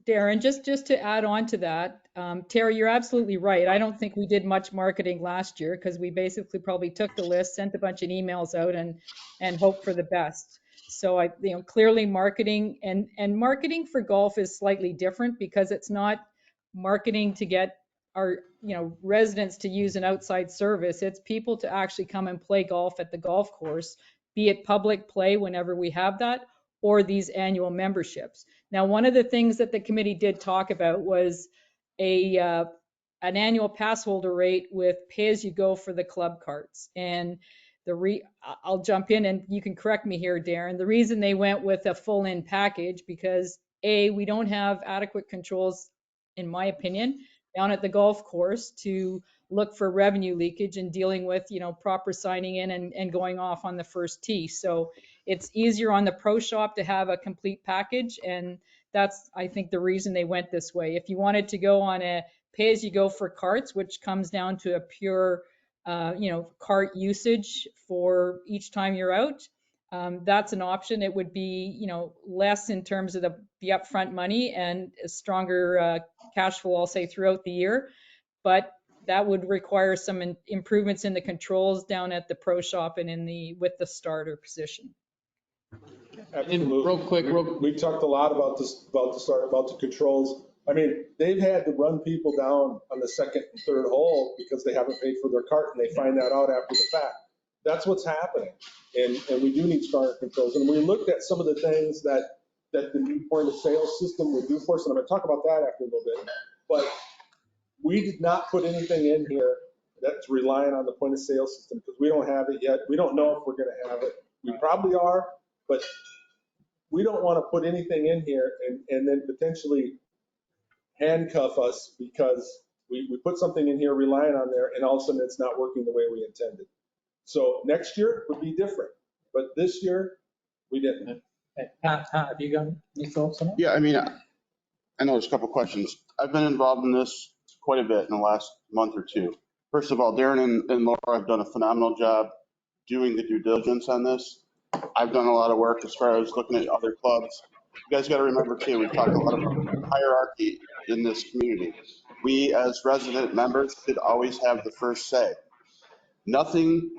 Darren, just to add on to that, Terry, you're absolutely right. I don't think we did much marketing last year because we basically probably took the list, sent a bunch of emails out and hoped for the best. So clearly marketing and marketing for golf is slightly different because it's not marketing to get our, residents to use an outside service. It's people to actually come and play golf at the golf course, be it public play whenever we have that, or these annual memberships. Now, one of the things that the committee did talk about was an annual pass holder rate with pay-as-you-go for the club carts. And I'll jump in and you can correct me here, Darren. The reason they went with a full-in package because we don't have adequate controls, in my opinion, down at the golf course to look for revenue leakage and dealing with, proper signing in and going off on the first tee. So it's easier on the pro shop to have a complete package. And that's, I think, the reason they went this way. If you wanted to go on a pay as you go for carts, which comes down to a pure, cart usage for each time you're out, that's an option. It would be, less in terms of the upfront money and a stronger cash flow, I'll say, throughout the year. But that would require some improvements in the controls down at the pro shop and with the starter position. absolutely. Real quick, we talked a lot about the controls. I mean, they've had to run people down on the second and third hole because they haven't paid for their cart and they find that out after the fact. That's what's happening. And we do need stronger controls. And we looked at some of the things that the new point of sale system would do for us. And I'm going to talk about that after a little bit. But we did not put anything in here that's relying on the point of sale system because we don't have it yet. We don't know if we're going to have it. We probably are, but we don't want to put anything in here and then potentially handcuff us because we put something in here relying on there and all of a sudden it's not working the way we intended. So next year would be different, but this year we didn't. Pat, have you got any thoughts on it? Yeah, I mean, I know there's a couple questions. I've been involved in this quite a bit in the last month or two. First of all, Darren and Laura have done a phenomenal job doing the due diligence on this. I've done a lot of work as far as looking at other clubs. You guys got to remember too, we've talked a lot about hierarchy in this community. We as resident members should always have the first say. Nothing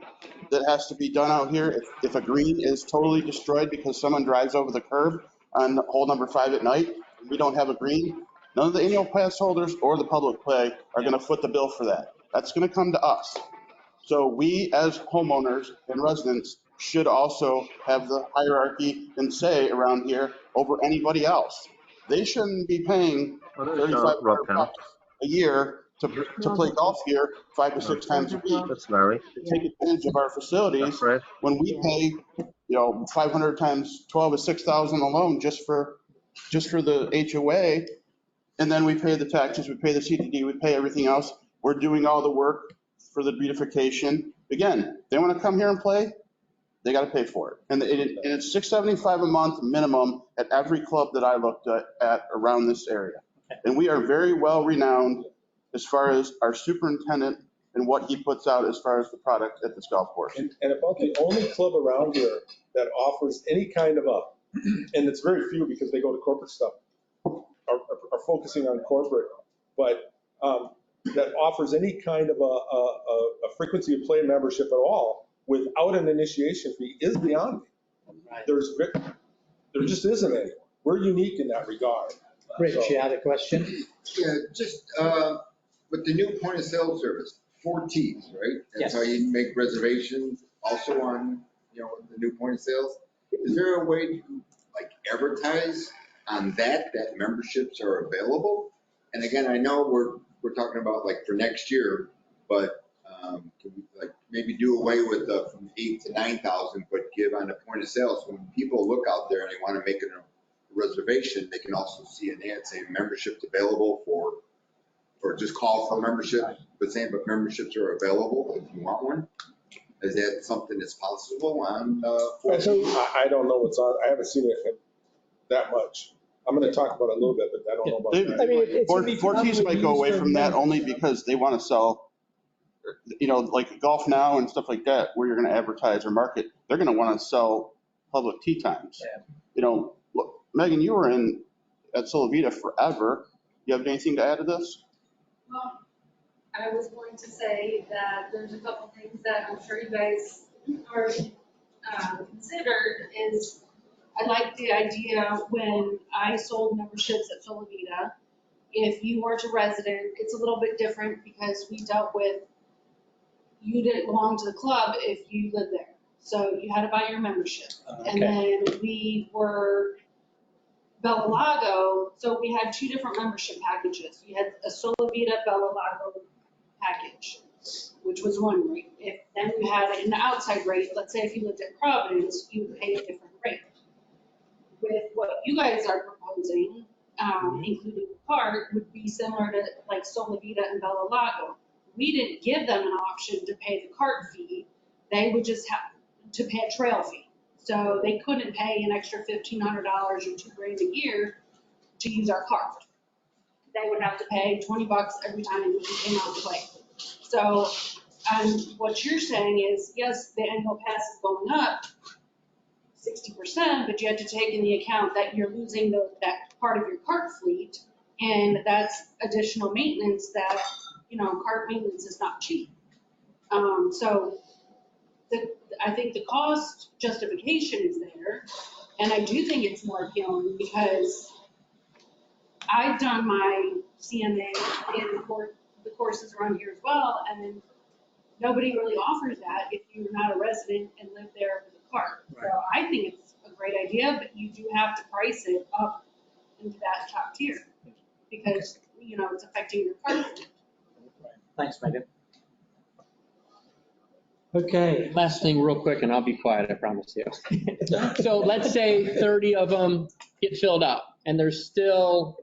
that has to be done out here. If a green is totally destroyed because someone drives over the curb on hole number 5 at night, and we don't have a green, none of the annual pass holders or the public play are going to foot the bill for that. That's going to come to us. So we as homeowners and residents should also have the hierarchy and say around here over anybody else. They shouldn't be paying $3,500 a year to play golf here 5 to 6 times a week. That's Larry. To take advantage of our facilities when we pay, 500 times 12 is 6,000 alone just for the HOA. And then we pay the taxes, we pay the CDD, we pay everything else. We're doing all the work for the beautification. Again, they want to come here and play, they got to pay for it. And it's $675 a month minimum at every club that I looked at around this area. And we are very well renowned as far as our superintendent and what he puts out as far as the product at this golf course. And about the only club around here that offers any kind of and it's very few because they go to corporate stuff, are focusing on corporate, but that offers any kind of a frequency of play membership at all without an initiation fee is beyond me. There just isn't any. We're unique in that regard. Rich, you had a question? Yeah, just with the new point of sale service, 4 Ts, right? That's Yes. how you make reservations also on, the new point of sales. Is there a way to advertise on that memberships are available? And again, I know we're talking about for next year, but can we maybe do away with the from 8,000 to 9,000, but give on the point of sale so when people look out there and they want to make a reservation, they can also see an ad saying memberships available or just call for membership, but memberships are available if you want one. Is that something that's possible on? I don't know what's on. I haven't seen it that much. I'm going to talk about it a little bit, but I don't know about They- that. I mean, it's gonna be Forties might go away from that only because they want to sell, like golf now and stuff like that, where you're going to advertise or market, they're going to want to sell public tee times. Look, Megan, you were at Solavita forever. You have anything to add to this? Well, I was going to say that there's a couple things that I'm sure you guys already considered is, I like the idea when I sold memberships at Solavita, if you weren't a resident, it's a little bit different because we dealt with, you didn't belong to the club if you lived there. So you had to buy your membership. And then we were Bella Lago, so we had two different membership packages. You had a Solavita Bella Lago package, which was one rate. Then you had an outside rate. Let's say if you lived in Providence, you would pay a different rate. With what you guys are proposing, including the cart, would be similar to like Solavita and Bella Lago. We didn't give them an option to pay the cart fee. They would just have to pay a trail fee. So they couldn't pay an extra $1,500 or $2,000 a year to use our cart. They would have to pay $20 every time they came out to play. So what you're saying is, yes, the annual pass is going up 60%, but you have to take in the account that you're losing that part of your cart fleet, and that's additional maintenance that, cart maintenance is not cheap. So I think the cost justification is there, and I do think it's more appealing because I've done my CMA in the courses around here as well, and then nobody really offers that if you're not a resident and live there with a cart. So I think it's a great idea, but you do have to price it up into that top tier because, it's affecting your cart. Thanks, Megan. Okay. Last thing real quick, and I'll be quiet, I promise you. So let's say 30 of them get filled up and there's still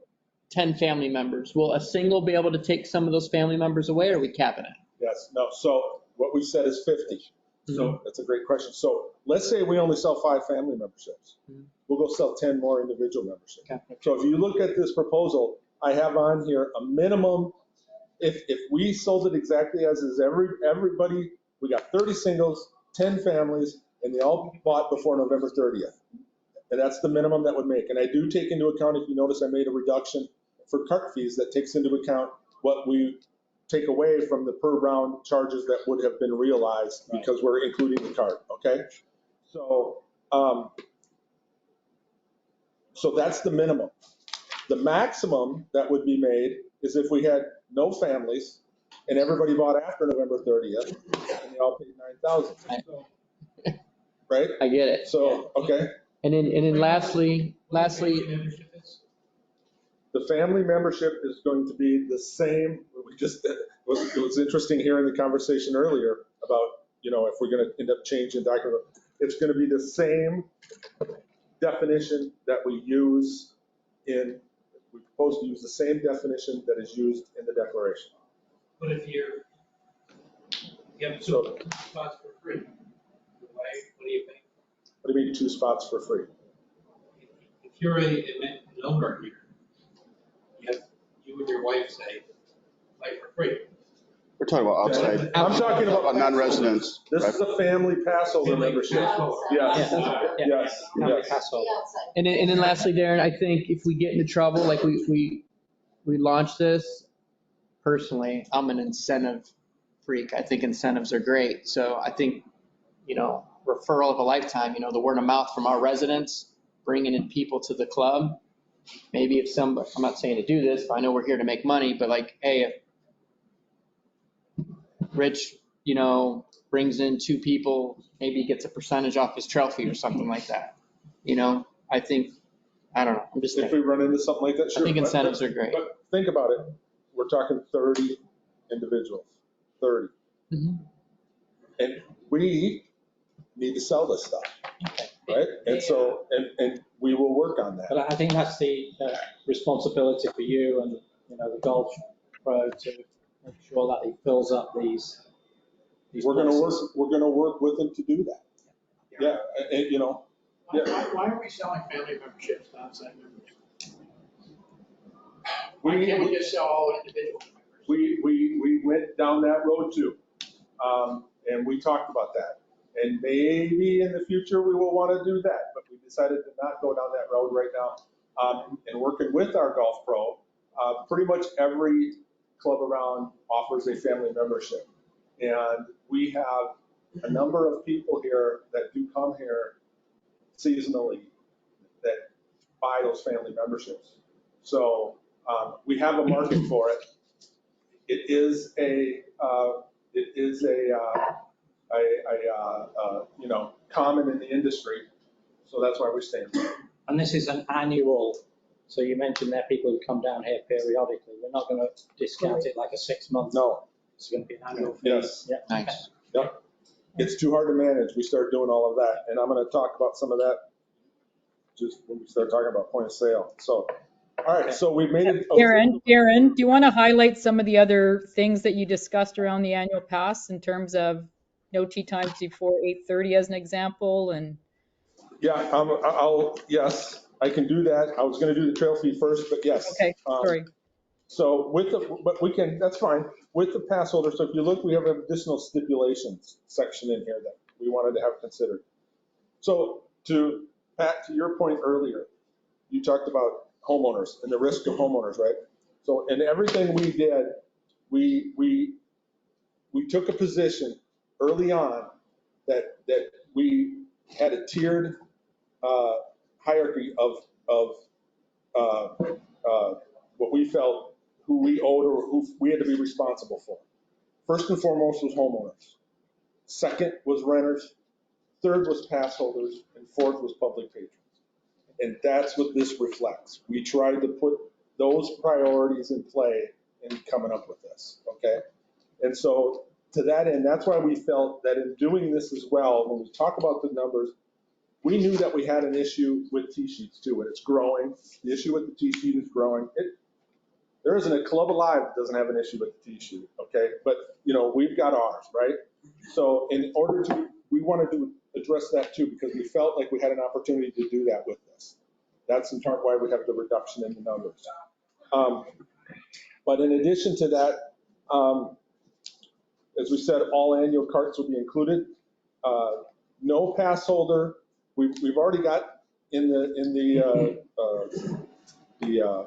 10 family members. Will a single be able to take some of those family members away, or are we capping it? Yes, no, so what we said is 50. So that's a great question. So let's say we only sell 5 family memberships. We'll go sell 10 more individual memberships. Okay. So if you look at this proposal, I have on here a minimum, if we sold it exactly as is, everybody, we got 30 singles, 10 families, and they all bought before November 30th. And that's the minimum that would make. And I do take into account, if you notice, I made a reduction for cart fees that takes into account what we take away from the per round charges that would have been realized because we're including the cart, okay? So that's the minimum. The maximum that would be made is if we had no families and everybody bought after November 30th and they all paid $9,000. Right? I get it. So, okay. And then lastly, the family membership is going to be the same. It was interesting hearing the conversation earlier about, if we're going to end up changing document. It's going to be the same definition that we use we're supposed to use the same definition that is used in the declaration. But if you have 2 spots for free, what do you think? What do you mean 2 spots for free? If you're an owner here, you and your wife say, play for free. We're talking about outside. I'm talking about non-residents. This is a family pass holder membership. Yes. and then lastly, Darren, I think if we get into trouble, like we launch this, personally, I'm an incentive freak. I think incentives are great. So I think, referral of a lifetime, the word of mouth from our residents, bringing in people to the club. Maybe if I'm not saying to do this, but I know we're here to make money, but like, hey, if Rich, brings in 2 people, maybe he gets a percentage off his trail fee or something like that. I think, I don't know. I'm just If we run into something like that, sure. I think incentives are great. But think about it. We're talking 30 individuals, 30. Mm-hmm. And we need to sell this stuff, right? And so, and we will work on that. But I think that's the responsibility for you and, the golf pro to make sure that he fills up these We're going to work with him to do that. Yeah, Why are we selling family memberships to outside members? Why can't we just sell all individual members? We went down that road too. And we talked about that. And maybe in the future we will want to do that, but we decided to not go down that road right now. And working with our golf pro, pretty much every club around offers a family membership. And we have a number of people here that do come here seasonally that buy those family memberships. So we have a market for it. It is common in the industry. So that's why we're staying. And this is an annual, so you mentioned that people who come down here periodically. We're not going to discount it like a 6 month. No. It's going to be an annual fee. Yes. Yeah. Nice. Yep. It's too hard to manage. We start doing all of that. And I'm going to talk about some of that just when we start talking about point of sale. So, all right. So we've made it. Darren, do you want to highlight some of the other things that you discussed around the annual pass in terms of no tee times before 8:30 as an example? And Yeah, yes, I can do that. I was going to do the trail fee first, but yes. okay, sorry. So but we can, that's fine. With the pass holder, so if you look, we have an additional stipulations section in here that we wanted to have considered. So Pat, to your point earlier, you talked about homeowners and the risk of homeowners, right? So in everything we did, we took a position early on that we had a tiered hierarchy of what we felt who we owed or who we had to be responsible for. First and foremost was homeowners. Second was renters. Third was pass holders. And fourth was public patrons. And that's what this reflects. We tried to put those priorities in play in coming up with this, okay? And so to that end, that's why we felt that in doing this as well, when we talk about the numbers, we knew that we had an issue with T-sheets too, and it's growing. The issue with the T-sheet is growing. There isn't a club alive that doesn't have an issue with the T-sheet, okay? But, we've got ours, right? So in order to, we wanted to address that too, because we felt like we had an opportunity to do that with this. That's in part why we have the reduction in the numbers. But in addition to that, as we said, all annual carts will be included. No pass holder. We've already got in the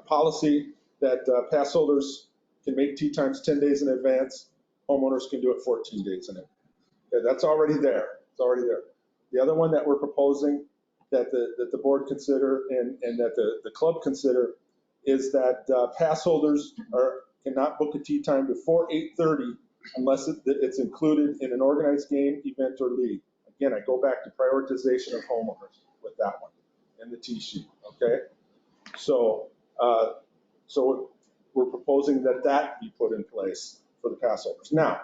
policy that pass holders can make tee times 10 days in advance. Homeowners can do it 14 days in it. Okay, that's already there. It's already there. The other one that we're proposing that the board consider and that the club consider is that pass holders cannot book a tee time before 8:30 unless it's included in an organized game, event, or league. Again, I go back to prioritization of homeowners with that one and the tee sheet, okay? So we're proposing that be put in place for the pass holders. Now,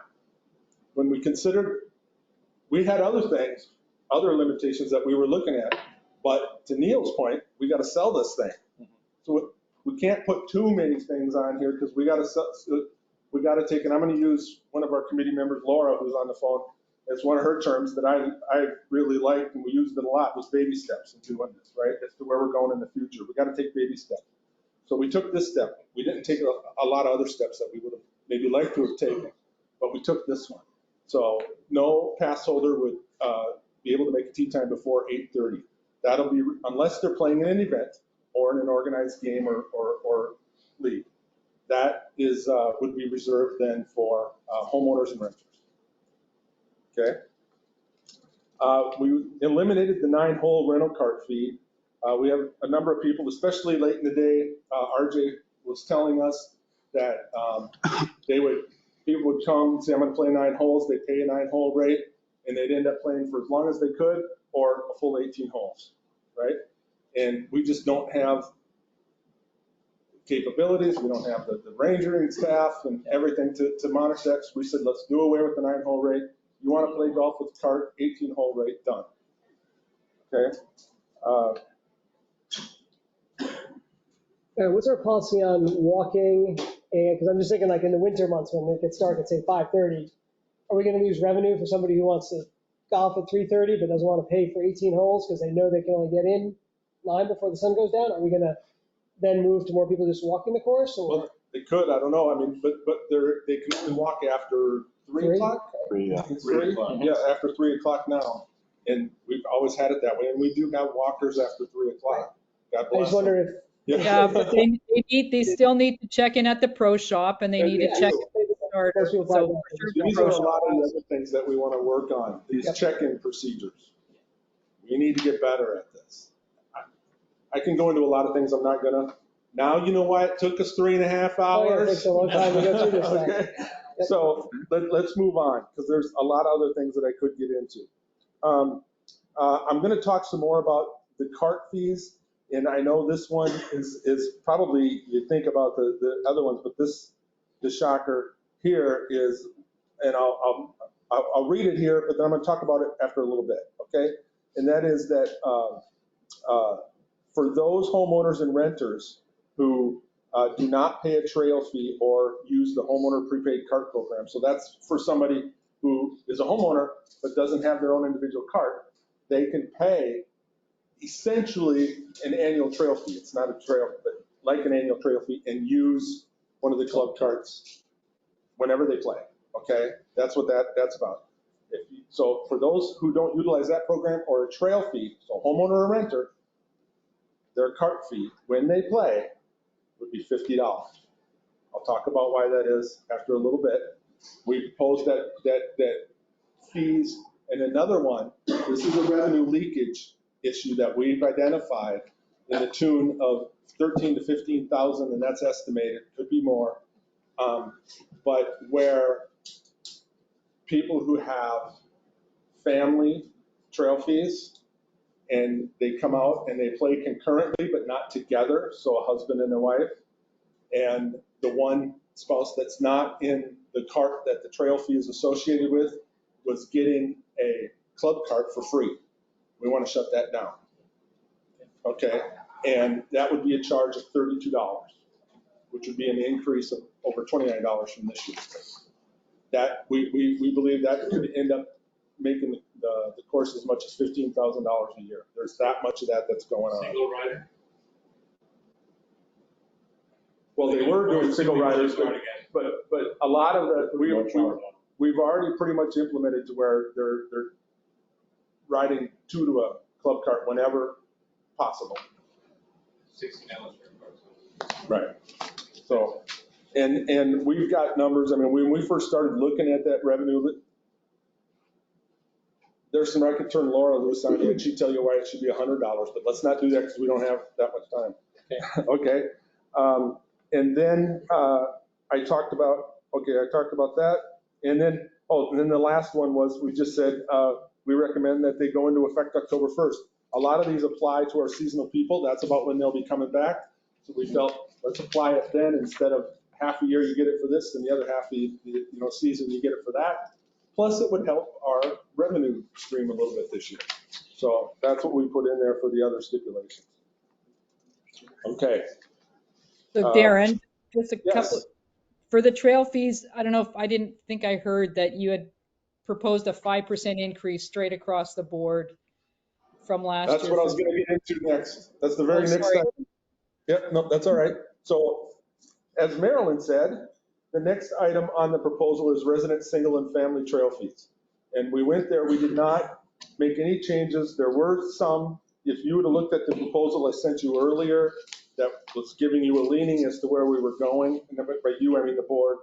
when we considered, we had other things, other limitations that we were looking at, but to Neil's point, we got to sell this thing. So we can't put too many things on here because we got to take, and I'm going to use one of our committee members, Laura, who's on the phone. It's one of her terms that I really liked, and we used it a lot, was baby steps in doing this, right? That's to where we're going in the future. We got to take baby steps. So we took this step. We didn't take a lot of other steps that we would have maybe liked to have taken, but we took this one. So no pass holder would be able to make a tee time before 8:30. That'll be, unless they're playing in an event or in an organized game or league. That is would be reserved then for homeowners and renters. Okay. We eliminated the 9-hole rental cart fee. We have a number of people, especially late in the day. RJ was telling us that people would come and say, I'm going to play 9 holes. They pay a 9-hole rate, and they'd end up playing for as long as they could or a full 18 holes, right? And we just don't have capabilities. We don't have the rangering staff and everything to monitor that. So we said, let's do away with the 9-hole rate. You want to play golf with a cart, 18-hole rate, done. Okay. What's our policy on walking? And because I'm just thinking, like in the winter months when it gets dark at say 5:30, are we going to lose revenue for somebody who wants to golf at 3:30 but doesn't want to pay for 18 holes because they know they can only get in line before the sun goes down? Are we going to then move to more people just walking the course, or? Well, they could, I don't know, I mean, but they can only walk after 3 o'clock? It's 3? Yeah, after 3 o'clock now. And we've always had it that way, and we do have walkers after 3 o'clock. God I bless just them. wonder if. Yeah, but they still need to check in at the pro shop and they need to Yeah. check in at the starter. Most people So probably for sure So the these pro are a shop. lot of the other things that we want to work on, these Yep. check-in procedures. We need to get better at this. I can go into a lot of things I'm not gonna. Now you know why it took us 3.5 hours? Oh, yeah, it takes a long time to go through this stuff. Okay. So let's move on, because there's a lot of other things that I could get into. I'm gonna talk some more about the cart fees, and I know this one is probably, you think about the other ones, but the shocker here is, and I'll read it here, but then I'm gonna talk about it after a little bit, okay? And that is that for those homeowners and renters who do not pay a trail fee or use the homeowner prepaid cart program. So that's for somebody who is a homeowner but doesn't have their own individual cart. They can pay essentially an annual trail fee. It's not a trail, but like an annual trail fee, and use one of the club carts whenever they play, okay? That's what that's about. So for those who don't utilize that program or a trail fee, so homeowner or renter, their cart fee when they play would be $50. I'll talk about why that is after a little bit. We proposed that fees, and another one, this is a revenue leakage issue that we've identified in the tune of 13 to 15,000, and that's estimated, could be more. But where people who have family trail fees, and they come out and they play concurrently but not together, so a husband and a wife, and the one spouse that's not in the cart that the trail fee is associated with was getting a club cart for free. We want to shut that down. Okay, and that would be a charge of $32, which would be an increase of over $29 from this year. That we believe that could end up making the course as much as $15,000 a year. There's that much of that that's going on. Single rider? Well, they were doing single riders, but a lot of the, we've already pretty much implemented to where they're riding two to a club cart whenever possible. $16 Right. So, and we've got numbers. I mean, when we first started looking at that revenue, there's some, I could turn Laura loose on you and she'd tell you why it should be $100, but let's not do that because we don't have that much time. Okay. And then I talked about that. And then, and then the last one was, we just said, we recommend that they go into effect October 1st. A lot of these apply to our seasonal people. That's about when they'll be coming back. So we felt, let's apply it then, instead of half a year you get it for this and the other half of the season you get it for that. Plus it would help our revenue stream a little bit this year. So that's what we put in there for the other stipulations. Okay. So Darren, just a yes. couple, for the trail fees, I don't know if I didn't think I heard that you had proposed a 5% increase straight across the board from last year. That's what I was going to get into next. That's the very next sorry. item. Yep, no, that's all right. So as Marilyn said, the next item on the proposal is resident single and family trail fees. And we went there, we did not make any changes. There were some, if you would have looked at the proposal I sent you earlier, that was giving you a leaning as to where we were going, and by you, I mean the board,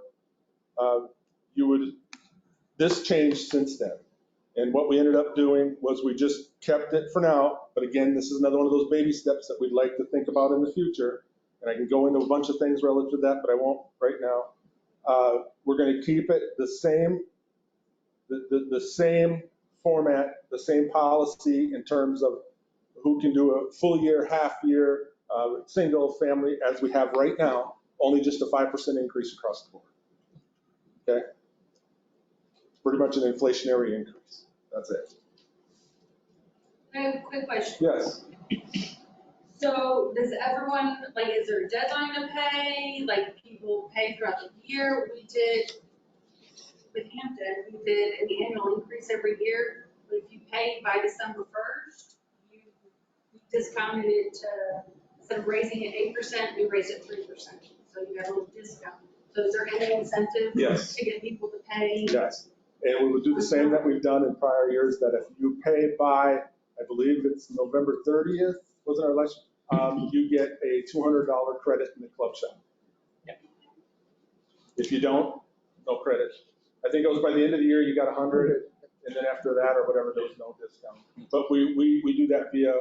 this changed since then. And what we ended up doing was we just kept it for now. But again, this is another one of those baby steps that we'd like to think about in the future. And I can go into a bunch of things relative to that, but I won't right now. We're going to keep it the same, the same format, the same policy in terms of who can do a full year, half year, single, family, as we have right now, only just a 5% increase across the board. Okay? Pretty much an inflationary increase. That's it. I have a quick question. Yes. So does everyone, like, is there a deadline to pay? Like, people pay throughout the year? We did, with Hampton, we did an annual increase every year. But if you pay by December 1st, you discounted it to instead of raising it 8%, we raised it 3%. So you got a little discount. So is there any incentive Yes. to get people to pay? Yes. And we would do the same that we've done in prior years, that if you pay by, I believe it's November 30th, was it our last, you get a $200 credit in the club shop. Yeah. If you don't, no credit. I think it was by the end of the year, you got 100, and then after that or whatever, there was no discount. But we do that via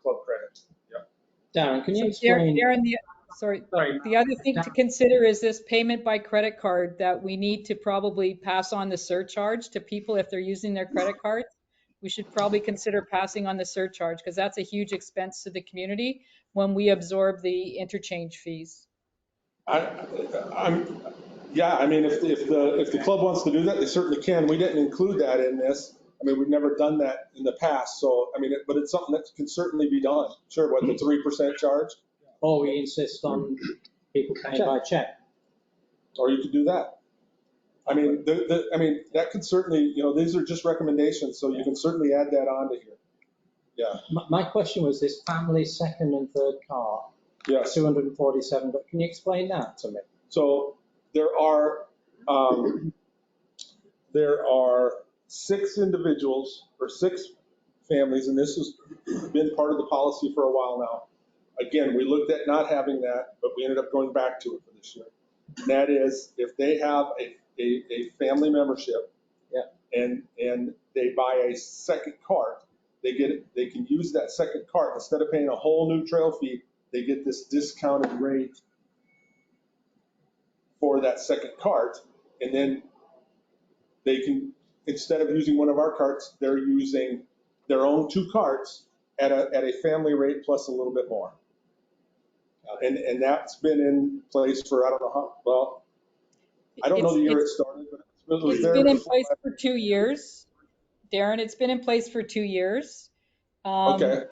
club credit. Yeah. Darren, can you So explain? Darren, the other thing to consider is this payment by credit card, that we need to probably pass on the surcharge to people if they're using their credit cards. We should probably consider passing on the surcharge, because that's a huge expense to the community when we absorb the interchange fees. Yeah, I mean, if the club wants to do that, they certainly can. We didn't include that in this. I mean, we've never done that in the past, so, I mean, but it's something that can certainly be done. Sure, what, the 3% charge? Or we insist on people paying by check. Or you could do that. I mean, that could certainly, these are just recommendations, so you can certainly add that onto here. Yeah. My question was this family second and third car, Yes. 247, but can you explain that to me? So there are 6 individuals or 6 families, and this has been part of the policy for a while now. Again, we looked at not having that, but we ended up going back to it for this year. And that is, if they have a family membership, and they buy a second cart, they can use that second cart. Instead of paying a whole new trail fee, they get this discounted rate for that second cart, and then they can, instead of using one of our carts, they're using their own 2 carts at a family rate plus a little bit more. And that's been in place for, I don't know how, well, I don't know the year it started, but it was there. It's been in place for 2 years. Darren, it's been in place for 2 years. Okay.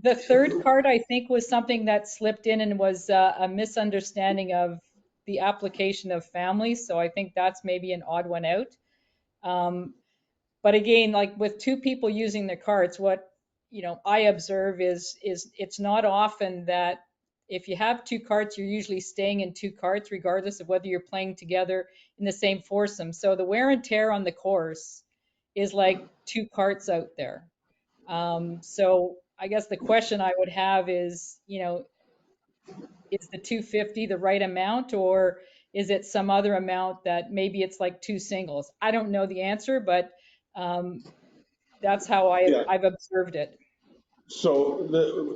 The third card, I think, was something that slipped in and was a misunderstanding of the application of families. So I think that's maybe an odd one out. But again, like with 2 people using the carts, what I observe is it's not often that if you have 2 carts, you're usually staying in 2 carts, regardless of whether you're playing together in the same foursome. So the wear and tear on the course is like 2 carts out there. So I guess the question I would have is, is the 250 the right amount, or is it some other amount that maybe it's like 2 singles? I don't know the answer, but that's how I've observed it. So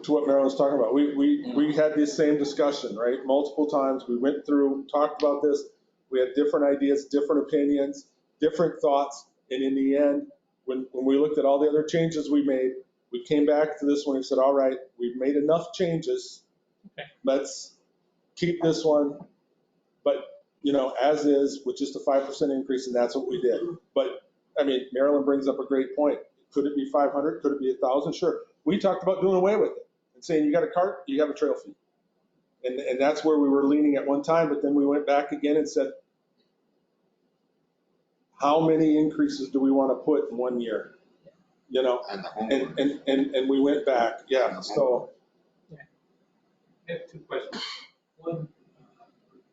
to what Marilyn's talking about, we had this same discussion, right? Multiple times. We went through, talked about this. We had different ideas, different opinions, different thoughts. And in the end, when we looked at all the other changes we made, we came back to this one and said, all right, we've made enough changes. Okay. Let's keep this one, but as is, with just a 5% increase, and that's what we did. But I mean, Marilyn brings up a great point. Could it be 500? Could it be 1,000? Sure. We talked about doing away with it and saying, you got a cart, you have a trail fee. And that's where we were leaning at one time, but then we went back again and said, how many increases do we want to put in 1 year? And we went back. Yeah. So. I have 2 questions. One,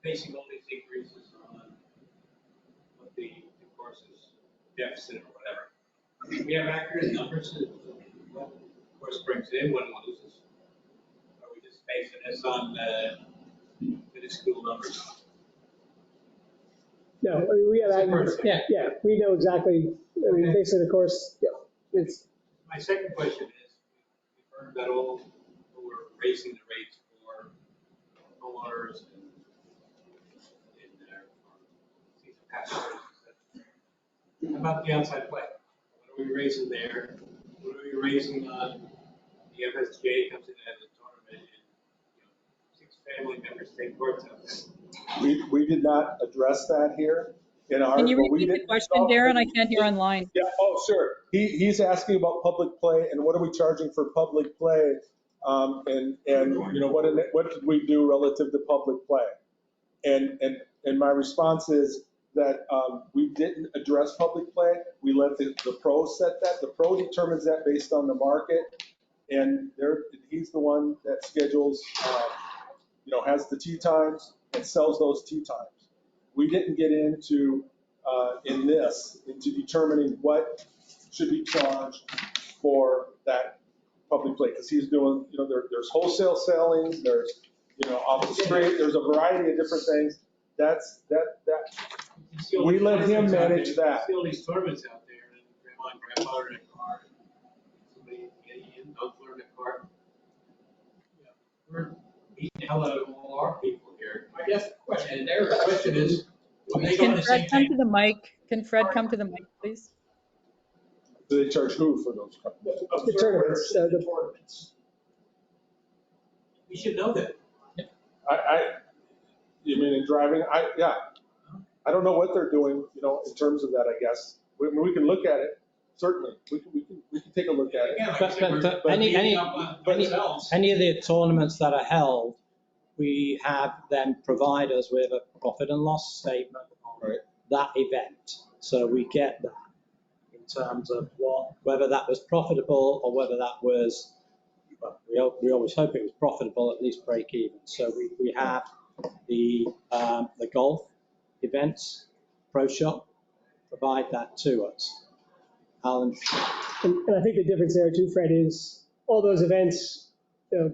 basing all these increases on what the course's deficit or whatever. Do we have accurate numbers of what the course brings in, what it loses? Or are we just basing this on the school numbers? No, I mean, we have, yeah, we know exactly, I mean, basically the course, it's. My second question is, we've heard that all we're raising the rates for homeowners and in their season pass holders. How about the outside play? What are we raising there? What are we raising on the FSGA comes in as a tournament and 6 family members take courts out there? We did not address that here in our. Can you repeat the question, Darren? I can't hear online. Yeah. Oh, sure. He's asking about public play and what are we charging for public play, and what did we do relative to public play, and my response is that we didn't address public play. We let the pro set that. The pro determines that based on the market, And he's the one that schedules, has the tee times and sells those tee times. We didn't get into determining what should be charged for that public play, because he's doing, there's wholesale selling, there's, off the street, there's a variety of different things. We let him manage that. See all these tournaments out there, and grandma and grandpa are in a car, somebody getting in, those are in a car. You know, we're beating the hell out of all our people here. I guess the question is, when they go to Can the Fred same come thing, to the mic? Can Fred come to the mic, please? Do they charge who for those cards? The tournaments, the tournaments. we should know that. You mean in driving? I don't know what they're doing, in terms of that, I guess. We can look at it, certainly. We can take a look at it. Again, like I said, But any any of the tournaments that are held, we have them provide us with a profit and loss statement on that event. So we get that in terms of whether that was profitable or whether that was, we always hope it was profitable, at least break even. So we have the golf events, Pro Shop, provide that to us. Alan. And I think the difference there too, Fred, is all those events,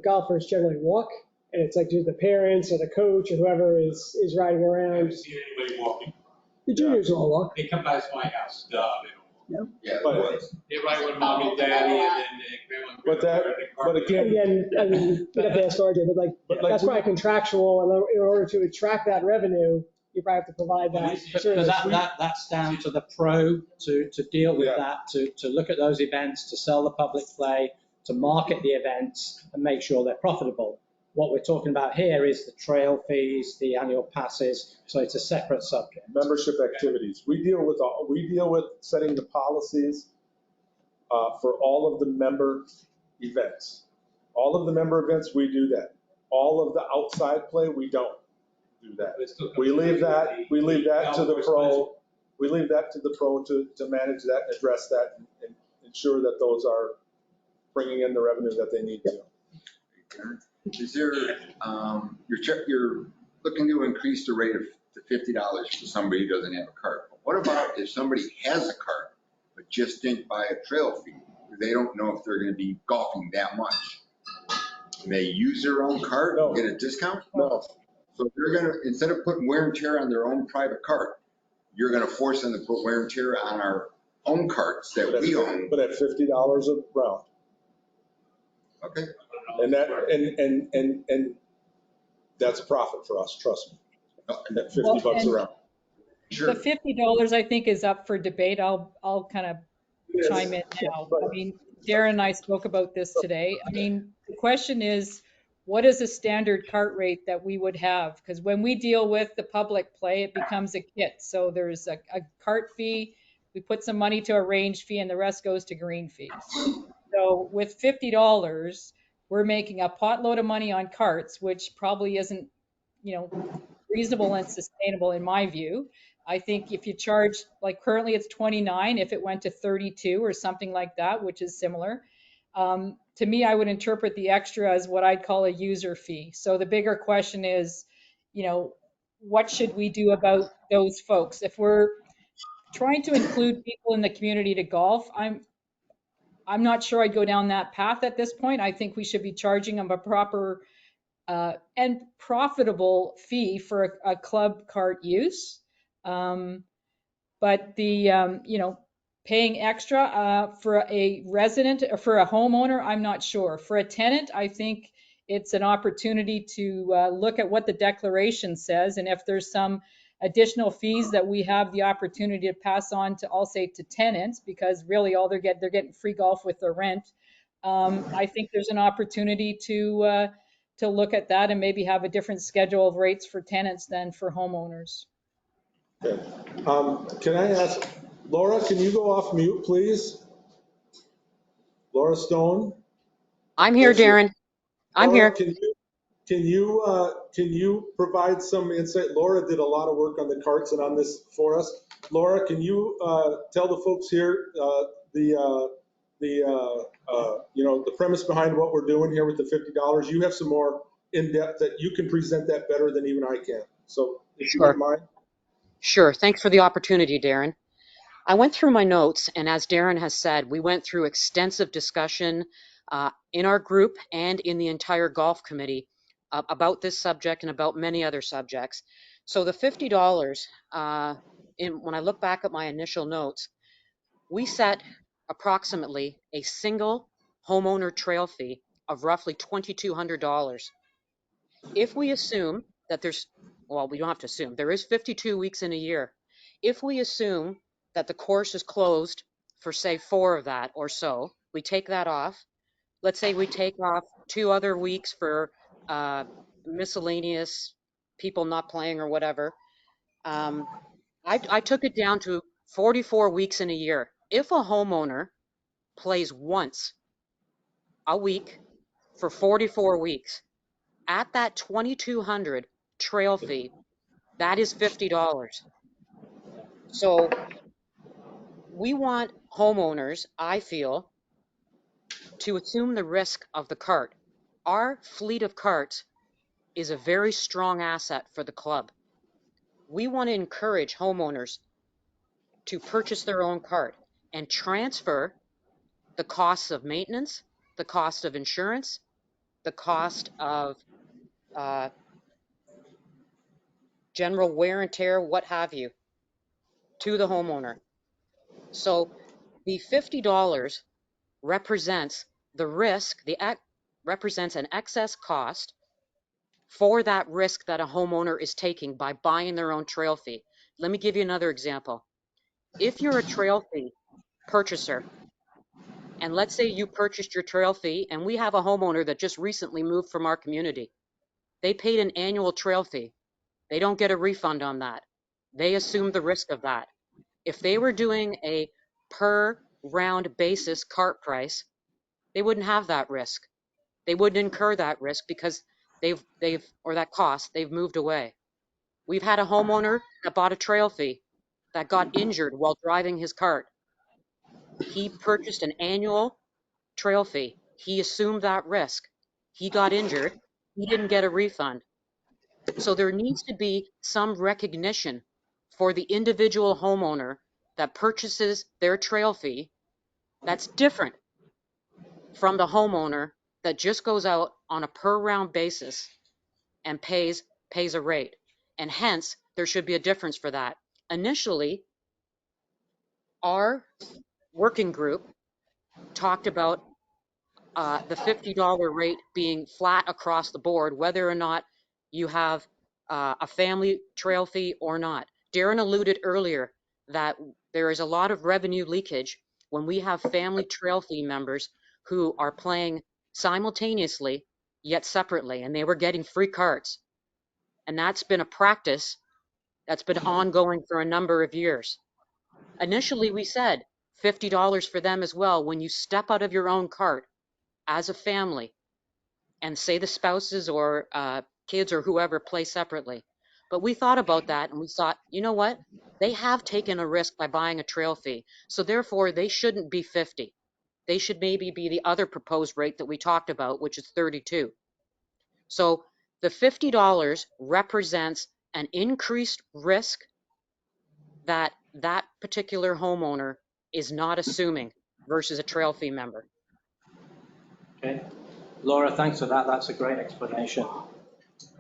golfers generally walk, and it's like just the parents or the coach or whoever is riding I around. haven't seen anybody walking. The juniors all walk. They come past my house, they don't walk. Yeah. But, They ride with mom and daddy, and then grandma and But grandpa are in the car. Again, I mean, you'd have to ask RJ, but that's probably contractual, and in order to attract that revenue, you probably have to provide that service. That's down to the pro to deal with that, to look at those events, to sell the public play, to market the events and make sure they're profitable. What we're talking about here is the trail fees, the annual passes, so it's a separate subject. membership activities. We deal with setting the policies for all of the member events. All of the member events, we do that. All of the outside play, we don't do that. We leave that to the pro. We leave that to the pro to manage that and address that and ensure that those are bringing in the revenue that they need to. Is there, you're looking to increase the rate to $50 for somebody who doesn't have a cart. But what about if somebody has a cart, but just didn't buy a trail fee? They don't know if they're gonna be golfing that much. Can they use their own cart and get a discount? No. So they're gonna, instead of putting wear and tear on their own private cart, you're gonna force them to put wear and tear on our own carts that we own. But at $50 a round. Okay. And that's a profit for us, trust me. At $50 a round. The $50, I think, is up for debate. I'll kind of chime in now. I mean, Darren and I spoke about this today. I mean, the question is, what is a standard cart rate that we would have? Because when we deal with the public play, it becomes a kit. So there's a cart fee, we put some money to a range fee, and the rest goes to green fees. So with $50, we're making a potload of money on carts, which probably isn't, reasonable and sustainable in my view. I think if you charge, like currently it's 29, if it went to 32 or something like that, which is similar, to me, I would interpret the extra as what I'd call a user fee. So the bigger question is, what should we do about those folks? If we're trying to include people in the community to golf, I'm not sure I'd go down that path at this point. I think we should be charging them a proper and profitable fee for a club cart use. But the, paying extra for a resident or for a homeowner, I'm not sure. For a tenant, I think it's an opportunity to look at what the declaration says. And if there's some additional fees that we have the opportunity to pass on to, I'll say, to tenants, because really all they're getting free golf with their rent. I think there's an opportunity to look at that and maybe have a different schedule of rates for tenants than for homeowners. Okay. Can I ask, Laura, can you go off mute, please? Laura Stone? I'm here, Darren. I'm Laura, here. Can you provide some insight? Laura did a lot of work on the carts and on this for us. Laura, can you tell the folks here the premise behind what we're doing here with the $50. You have some more in-depth that you can present that better than even I can. So if you wouldn't mind. Sure. Thanks for the opportunity, Darren. I went through my notes, and as Darren has said, we went through extensive discussion in our group and in the entire golf committee about this subject and about many other subjects. So the $50, when I look back at my initial notes, we set approximately a single homeowner trail fee of roughly $2,200. If we assume that well, we don't have to assume, there is 52 weeks in a year. If we assume that the course is closed for, say, 4 of that or so, we take that off. Let's say we take off 2 other weeks for miscellaneous people not playing or whatever. I took it down to 44 weeks in a year. If a homeowner plays once a week for 44 weeks, at that $2,200 trail fee, that is $50. So we want homeowners, I feel, to assume the risk of the cart. Our fleet of carts is a very strong asset for the club. We want to encourage homeowners to purchase their own cart and transfer the costs of maintenance, the cost of insurance, the cost of general wear and tear, what have you, to the homeowner. So the $50 represents the risk, represents an excess cost for that risk that a homeowner is taking by buying their own trail fee. Let me give you another example. If you're a trail fee purchaser, and let's say you purchased your trail fee, and we have a homeowner that just recently moved from our community. They paid an annual trail fee. They don't get a refund on that. They assume the risk of that. If they were doing a per round basis cart price, they wouldn't have that risk. They wouldn't incur that risk because or that cost, they've moved away. We've had a homeowner that bought a trail fee that got injured while driving his cart. He purchased an annual trail fee. He assumed that risk. He got injured. He didn't get a refund. So there needs to be some recognition for the individual homeowner that purchases their trail fee that's different from the homeowner that just goes out on a per round basis and pays a rate. And hence, there should be a difference for that. Initially, our working group talked about the $50 rate being flat across the board, whether or not you have a family trail fee or not. Darren alluded earlier that there is a lot of revenue leakage when we have family trail fee members who are playing simultaneously yet separately, and they were getting free carts. And that's been a practice that's been ongoing for a number of years. Initially, we said $50 for them as well when you step out of your own cart as a family and say the spouses or kids or whoever play separately. But we thought about that and we thought, you know what? They have taken a risk by buying a trail fee. So therefore, they shouldn't be 50. They should maybe be the other proposed rate that we talked about, which is 32. So the $50 represents an increased risk that that particular homeowner is not assuming versus a trail fee member. Okay. Laura, thanks for that. That's a great explanation.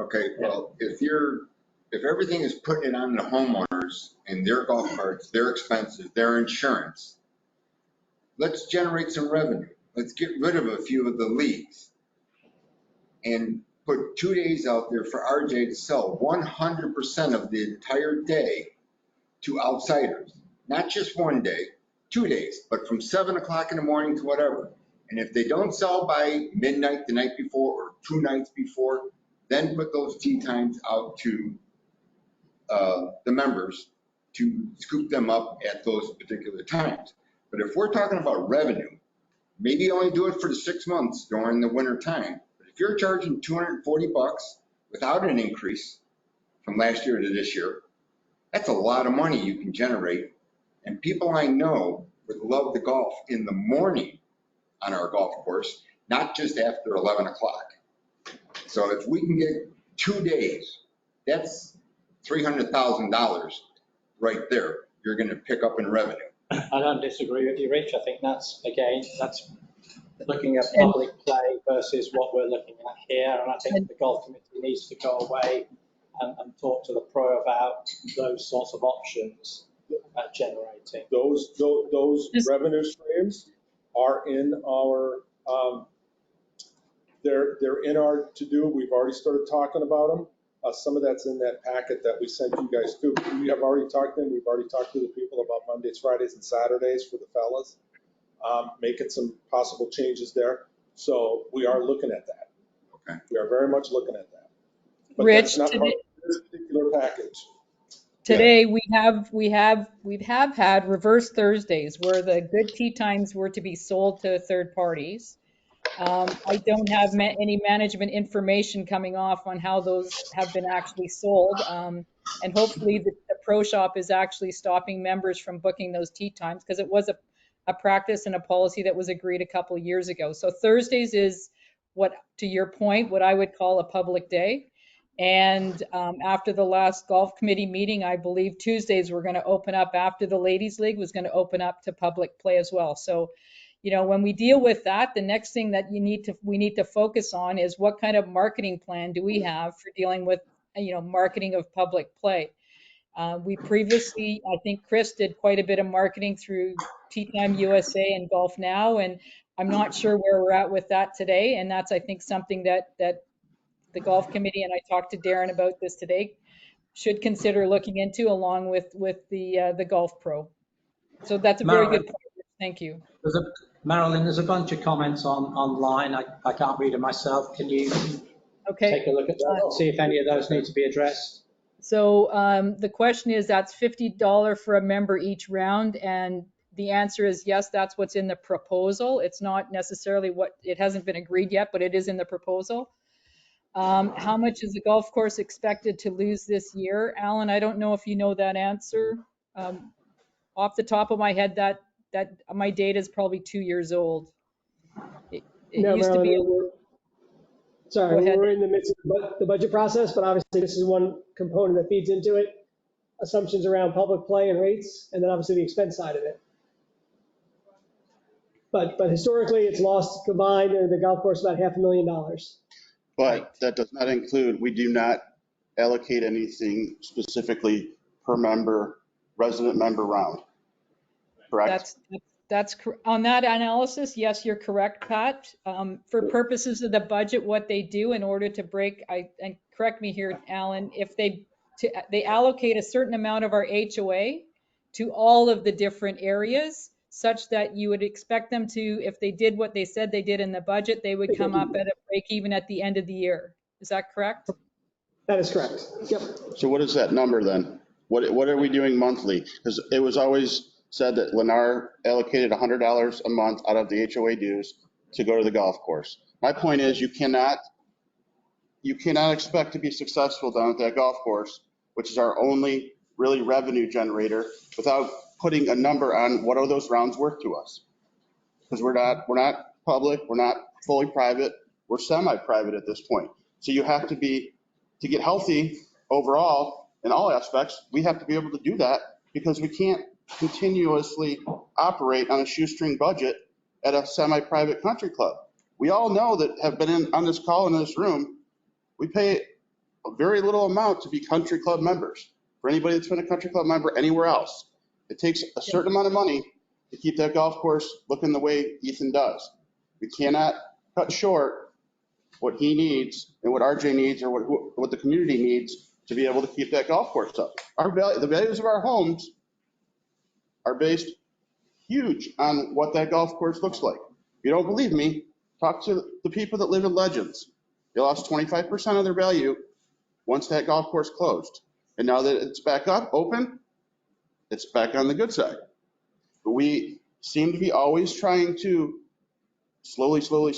Okay, well, if everything is putting it on the homeowners and their golf carts, their expenses, their insurance, let's generate some revenue. Let's get rid of a few of the leagues and put 2 days out there for RJ to sell 100% of the entire day to outsiders. Not just 1 day, 2 days, but from 7 o'clock in the morning to whatever. And if they don't sell by midnight the night before or 2 nights before, then put those tee times out to the members to scoop them up at those particular times. But if we're talking about revenue, maybe only do it for the 6 months during the winter time. But if you're charging $240 without an increase from last year to this year, that's a lot of money you can generate. And people I know would love the golf in the morning on our golf course, not just after 11 o'clock. So if we can get 2 days, that's $300,000 right there. You're going to pick up in revenue. I don't disagree with you, Rich. I think that's looking at public play versus what we're looking at here. And I think the golf committee needs to go away and talk to the pro about those sorts of options generating. Those revenue streams are in our, they're in our to-do. We've already started talking about them. Some of that's in that packet that we sent you guys too. We have already talked to them. We've already talked to the people about Mondays, Fridays, and Saturdays for the fellas, making some possible changes there. So we are looking at that. Okay. We are very much looking at that. But Rich, that's not part of this particular package. today we have had reverse Thursdays where the good tee times were to be sold to third parties. I don't have any management information coming off on how those have been actually sold. And hopefully the pro shop is actually stopping members from booking those tee times, because it was a practice and a policy that was agreed a couple of years ago. So Thursdays is what, to your point, what I would call a public day. And after the last golf committee meeting, I believe Tuesdays were going to open up, after the ladies league was going to open up to public play as well. So, you know, when we deal with that, the next thing that we need to focus on is what kind of marketing plan do we have for dealing with, you know, marketing of public play. We previously, I think Chris did quite a bit of marketing through Tee Time USA and Golf Now, and I'm not sure where we're at with that today. And that's, I think, something that the golf committee, and I talked to Darren about this today, should consider looking into, along with the golf pro. So that's a very good point. Thank you. Marilyn, there's a bunch of comments online. I can't read them myself. Can you take a look at that and see if any of those need to be addressed? So the question is, that's $50 for a member each round, and the answer is yes, that's what's in the proposal. It's not necessarily it hasn't been agreed yet, but it is in the proposal. How much is the golf course expected to lose this year? Alan, I don't know if you know that answer. Off the top of my head, that my data is probably 2 years old. It No, used to be. We're in the midst of the budget process, but obviously this is one component that feeds into it. Assumptions around public play and rates, and then obviously the expense side of it. But historically, it's lost combined in the golf course about $500,000. But that does not include, we do not allocate anything specifically per member, resident member round. Correct? That's on that analysis. Yes, you're correct, Pat. For purposes of the budget, what they do in order to break, and correct me here, Alan, if they allocate a certain amount of our HOA to all of the different areas, such that you would expect them to, if they did what they said they did in the budget, they would come up at a break even at the end of the year. Is that correct? That is correct. Yep. So what is that number then? What are we doing monthly? Because it was always said that Lennar allocated $100 a month out of the HOA dues to go to the golf course. My point is, you cannot expect to be successful down at that golf course, which is our only really revenue generator, without putting a number on what are those rounds worth to us. Because we're not public, we're not fully private, we're semi-private at this point. So you have to get healthy overall in all aspects, we have to be able to do that, because we can't continuously operate on a shoestring budget at a semi-private country club. We all know that have been on this call in this room, we pay a very little amount to be country club members. For anybody that's been a country club member anywhere else, it takes a certain amount of money to keep that golf course looking the way Ethan does. We cannot cut short what he needs and what RJ needs, or what the community needs to be able to keep that golf course up. The values of our homes are based huge on what that golf course looks like. If you don't believe me, talk to the people that live in Legends. They lost 25% of their value once that golf course closed. And now that it's back up, open, it's back on the good side. But we seem to be always trying to slowly, fund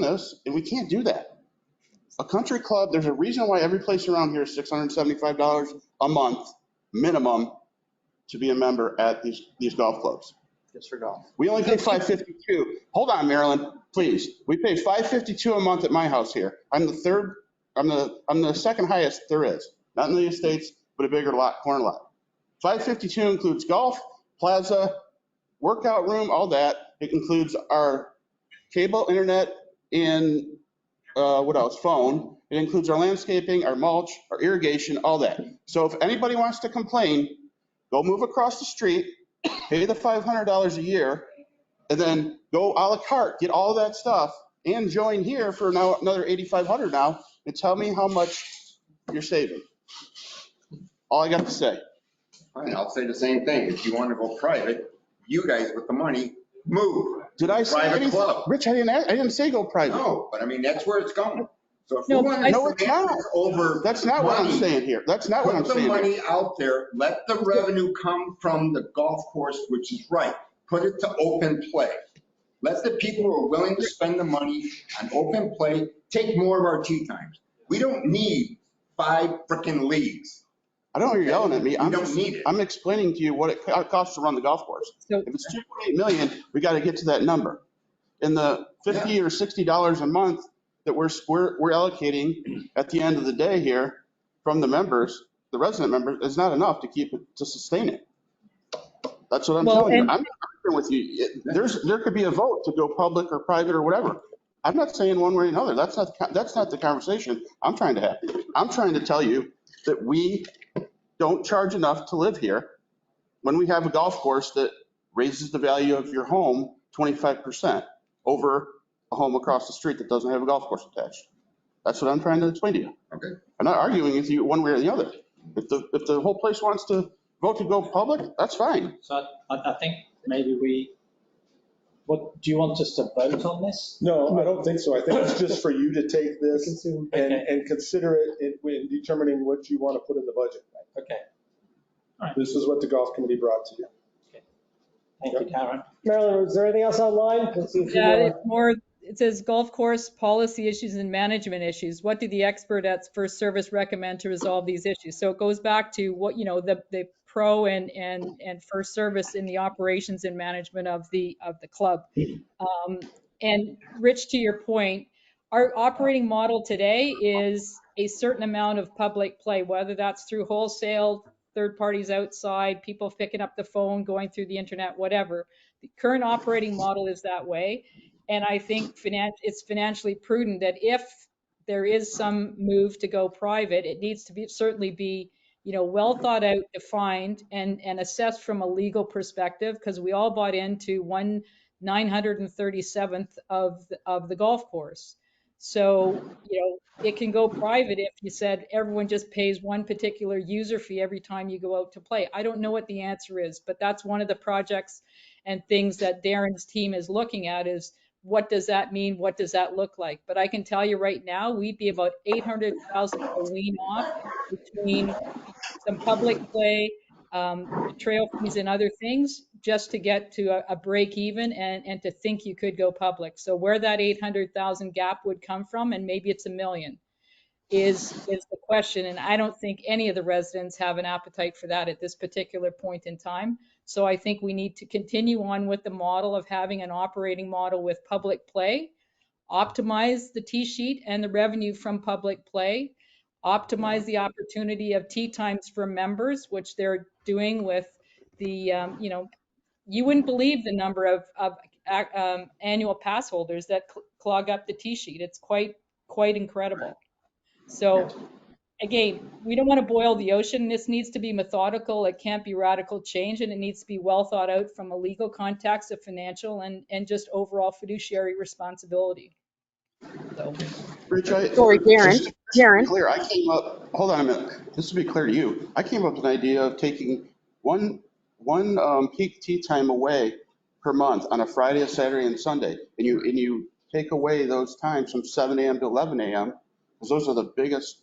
this, and we can't do that. A country club, there's a reason why every place around here is $675 a month minimum to be a member at these golf clubs. just for golf. We only pay $552. Hold on, Marilyn, please. We pay $552 a month at my house here. I'm the second highest there is. Not in the estates, but a bigger lot, corner lot. $552 includes golf, plaza, workout room, all that. It includes our cable, internet, and what else? Phone. It includes our landscaping, our mulch, our irrigation, all that. So if anybody wants to complain, go move across the street, pay the $500 a year, and then go a la carte, get all that stuff, and join here for now another $8,500 now, and tell me how much you're saving. All I got to say. All right, I'll say the same thing. If you want to go private, you guys with the money, move. Did I say Private anything? club. Rich, I didn't say go private. No, but I mean, that's where it's going. So if No, you want to No, it's not. over That's not what I'm money, saying here. That's not what I'm put the saying here. money out there, let the revenue come from the golf course, which is right. Put it to open play. Let the people who are willing to spend the money on open play take more of our tee times. We don't need 5 freaking leagues. I don't know you're yelling at me. We don't need it. I'm explaining to you what it costs to run the golf course. So- If it's 2.8 million, we got to get to that number. And the $50 or $60 a month that we're allocating at the end of the day here from the members, the resident members, is not enough to keep it, to sustain it. That's what I'm telling you. I'm not arguing with you. There could be a vote to go public or private or whatever. I'm not saying one way or another. That's not the conversation I'm trying to have. I'm trying to tell you that we don't charge enough to live here when we have a golf course that raises the value of your home 25% over a home across the street that doesn't have a golf course attached. That's what I'm trying to explain to you. Okay. I'm not arguing with you one way or the other. If the whole place wants to vote to go public, that's fine. So I think maybe what, do you want us to vote on this? No, I don't think so. I think it's just for you to take this and consider it when determining what you want to put in the budget. Okay. All right. This is what the golf committee brought to you. Thank you, Karen. Marilyn, is there anything else online? Let's see if you, Yeah, it's more, it says golf course policy issues and management issues. What do the expert at First Service recommend to resolve these issues? So it goes back to what, the pro and First Service in the operations and management of the club. And Rich, to your point, our operating model today is a certain amount of public play, whether that's through wholesale, third parties outside, people picking up the phone, going through the internet, whatever. The current operating model is that way. And I think it's financially prudent that if there is some move to go private, it needs to certainly be, well thought out, defined, and assessed from a legal perspective, because we all bought into 1/937th of the golf course. So, it can go private if you said everyone just pays one particular user fee every time you go out to play. I don't know what the answer is, but that's one of the projects and things that Darren's team is looking at is, what does that mean? What does that look like? But I can tell you right now, we'd be about 800,000 to wean off between some public play, trail fees and other things, just to get to a break even and to think you could go public. So where that 800,000 gap would come from, and maybe it's $1 million, is the question. And I don't think any of the residents have an appetite for that at this particular point in time. So I think we need to continue on with the model of having an operating model with public play, optimize the tee sheet and the revenue from public play, optimize the opportunity of tee times for members, which they're doing with the, you wouldn't believe the number of annual pass holders that clog up the tee sheet. It's quite incredible. So again, we don't want to boil the ocean. This needs to be methodical. It can't be radical change, and it needs to be well thought out from a legal context, a financial, and just overall fiduciary responsibility. So. Rich, Sorry, Darren. Clear. I came up, hold on a minute. This to be clear to you. I came up with an idea of taking one peak tee time away per month on a Friday, a Saturday, and Sunday. And you take away those times from 7 a.m. to 11 a.m. because those are the biggest,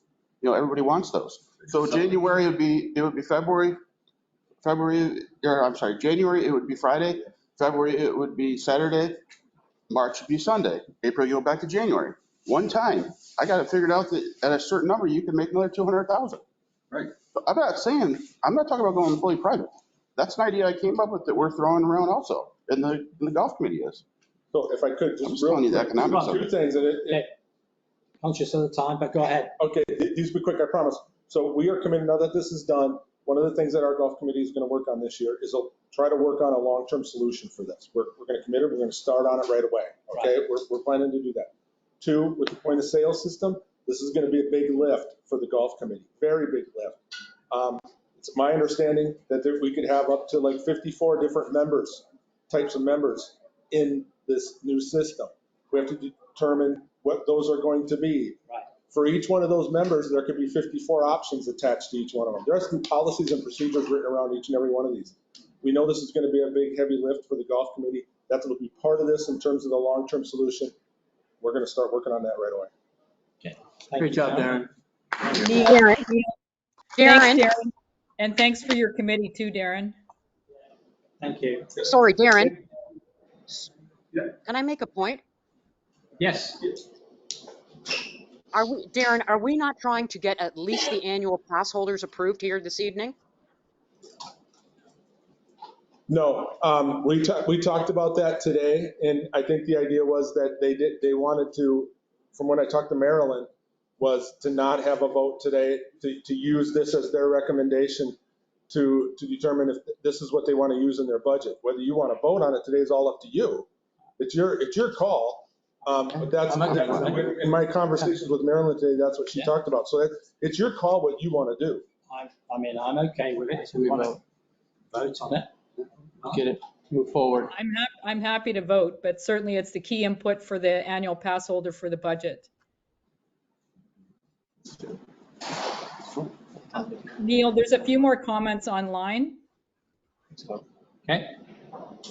everybody wants those. So January it would be January it would be Friday, February it would be Saturday, March would be Sunday, April you go back to January. One time, I got it figured out that at a certain number you can make another 200,000. Right. I'm not talking about going fully private. That's an idea I came up with that we're throwing around also, and the golf committee is. So if I could, I'm just just real telling you the quick, economics of two it. things, and Okay. Conscious of the time, but go ahead. okay, these will be quick, I promise. So we are committed, now that this is done, one of the things that our golf committee is going to work on this year is try to work on a long-term solution for this. We're going to commit it, we're going to start on it right away, okay? We're planning to do that. 2, with the point of sale system, this is going to be a big lift for the golf committee, very big lift. It's my understanding that we could have up to like 54 different types of members in this new system. We have to determine what those are going to be. Right. For each one of those members, there could be 54 options attached to each one of them. There has to be policies and procedures written around each and every one of these. We know this is going to be a big, heavy lift for the golf committee. That's going to be part of this in terms of the long-term solution. We're going to start working on that right away. Okay. Great job, Darren. Neil, Darren. thanks, Darren. And thanks for your committee too, Darren. Thank you. Sorry, Darren. Can I make a point? Yes. Darren, are we not trying to get at least the annual pass holders approved here this evening? No, we talked about that today, and I think the idea was that they wanted to, from when I talked to Marilyn, was to not have a vote today, to use this as their recommendation to determine if this is what they want to use in their budget. Whether you want to vote on it today is all up to you. It's your call. But that's in my conversations with Marilyn today, that's what she talked about. So it's your call what you want to do. I'm okay with it. So we Want to vote. vote on it. Get it, move forward. I'm happy to vote, but certainly it's the key input for the annual pass holder for the budget. Neil, there's a few more comments online. Okay.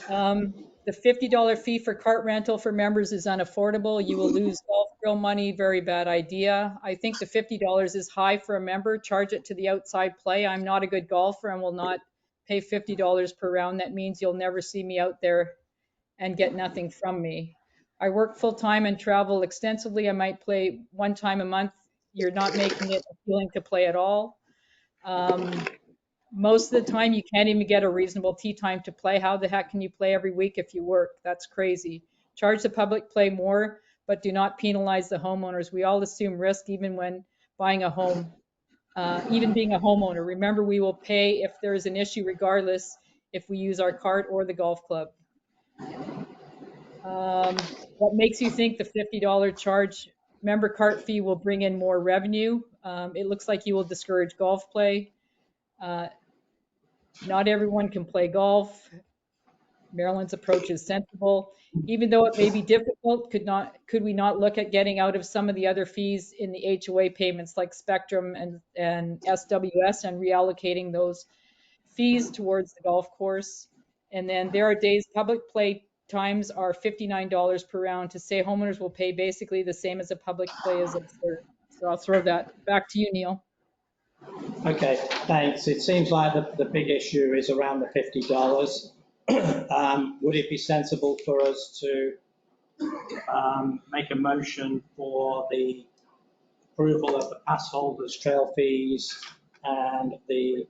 The $50 fee for cart rental for members is unaffordable. You will lose golf grill money. Very bad idea. I think the $50 is high for a member. Charge it to the outside play. I'm not a good golfer and will not pay $50 per round. That means you'll never see me out there and get nothing from me. I work full time and travel extensively. I might play one time a month. You're not making it appealing to play at all. Most of the time, you can't even get a reasonable tee time to play. How the heck can you play every week if you work? That's crazy. Charge the public play more, but do not penalize the homeowners. We all assume risk even when buying a home, even being a homeowner. Remember, we will pay if there is an issue regardless if we use our cart or the golf club. What makes you think the $50 charge member cart fee will bring in more revenue? It looks like you will discourage golf play. Not everyone can play golf. Maryland's approach is sensible. Even though it may be difficult, could we not look at getting out of some of the other fees in the HOA payments like Spectrum and SWS and reallocating those fees towards the golf course? And then there are days public play times are $59 per round. To say homeowners will pay basically the same as a public play is absurd. So I'll throw that back to you, Neil. Okay, thanks. It seems like the big issue is around the $50. Would it be sensible for us to make a motion for the approval of the pass holders trail fees and the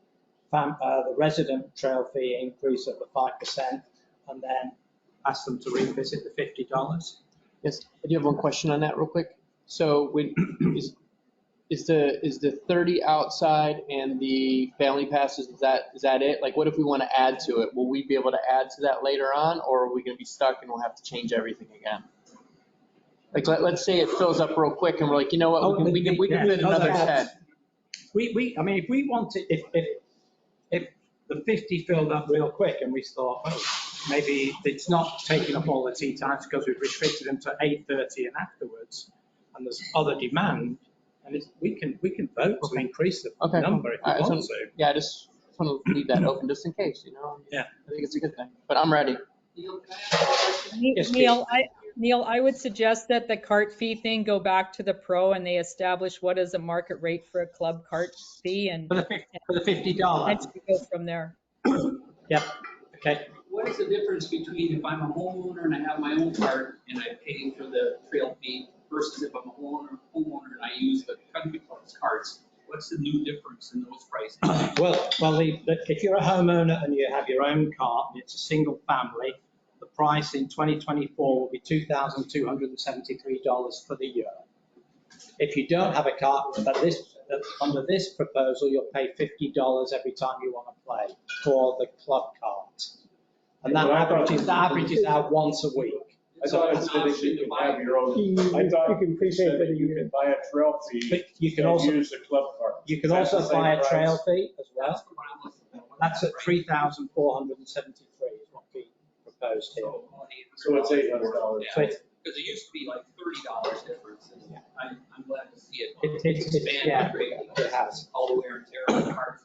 resident trail fee increase of the 5%, and then ask them to revisit the $50? Yes, I do have one question on that real quick. So is the 30 outside and the family passes, is that it? Like, what if we want to add to it? Will we be able to add to that later on, or are we going to be stuck and we'll have to change everything again? Like, let's say it fills up real quick and we're like, you know what, we can fit another 10. I mean, if we wanted, if the 50 filled up real quick and we thought, oh, maybe it's not taking up all the tee times because we've restricted them to 8:30 and afterwards, and there's other demand, and we can vote to increase the number if we want to. Yeah, I just want to leave that open just in case, you know? Yeah. I think it's a good thing, but I'm ready. Neil, I would suggest that the cart fee thing go back to the pro and they establish what is a market rate for a club cart fee and for the $50. And go from there. Yeah. Okay. What is the difference between if I'm a homeowner and I have my own cart and I pay for the trail fee versus if I'm a homeowner and I use the country club's carts What's the new difference in those prices? Well, if you're a homeowner and you have your own car and it's a single family, the price in 2024 will be $2,273 for the year. If you don't have a car, under this proposal, you'll pay $50 every time you want to play for the club card. And that averages out once a week. I thought it said that you can have your own, I thought you can say that you can buy a trail fee But you can and also use the club card. You can Is that also the same buy a price? trail fee as well. That's at $3,473 is what we proposed here. So it's $800. Yeah, because it used to be like $30 difference. And I'm glad to see it It's expand greatly. it has. All the wear and tear on the cars.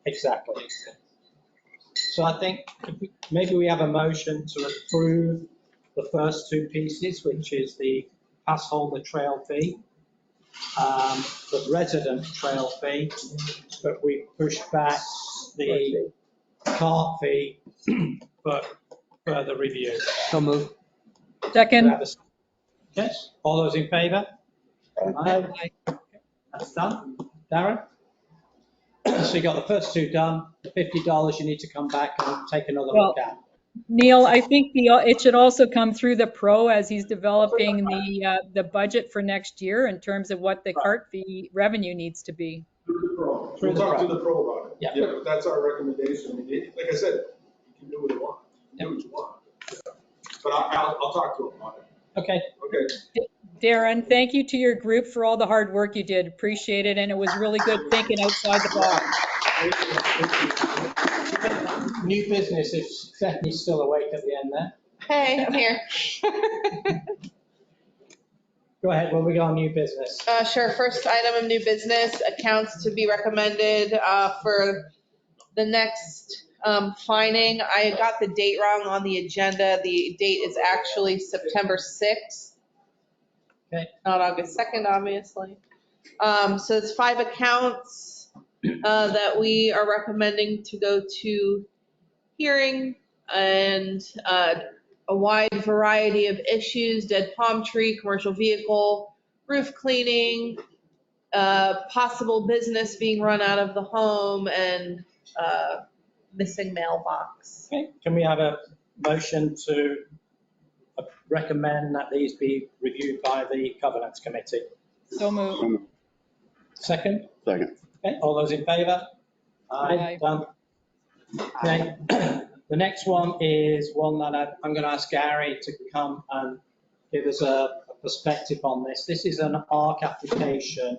Exactly. Makes sense. So I think maybe we have a motion to approve the first two pieces, which is the pass holder trail fee, the resident trail fee, but we push back the cart fee for further review. So moved. Second. Okay, all those in favor? Aye. That's done. Darren? So you got the first two done, the $50 you need to come back and take another look at. Neil, I think it should also come through the pro as he's developing the budget for next year in terms of what the cart fee revenue needs to be. Through the pro. We'll talk to the pro about it. Yeah, but that's our recommendation. I mean, like I said, you can do what you want. Do what you want. Yeah. But I'll talk to him on it. Okay. Okay. Darren, thank you to your group for all the hard work you did. Appreciate it. And it was really good thinking outside the box. New business, if Stephanie's still awake at the end there. Hey, I'm here. Go ahead, when we go on new business. Sure. First item of new business, accounts to be recommended for the next fining. I got the date wrong on the agenda. The date is actually September 6th. Okay. Not August 2nd, obviously. So it's 5 accounts that we are recommending to go to hearing, and a wide variety of issues: dead palm tree, commercial vehicle, roof cleaning, possible business being run out of the home, and missing mailbox. Okay, can we have a motion to recommend that these be reviewed by the Covenants Committee? So moved. Second. Okay, all those in favor? Aye. Done. Okay, the next one is one that I'm going to ask Gary to come and give us a perspective on this. This is an ARC application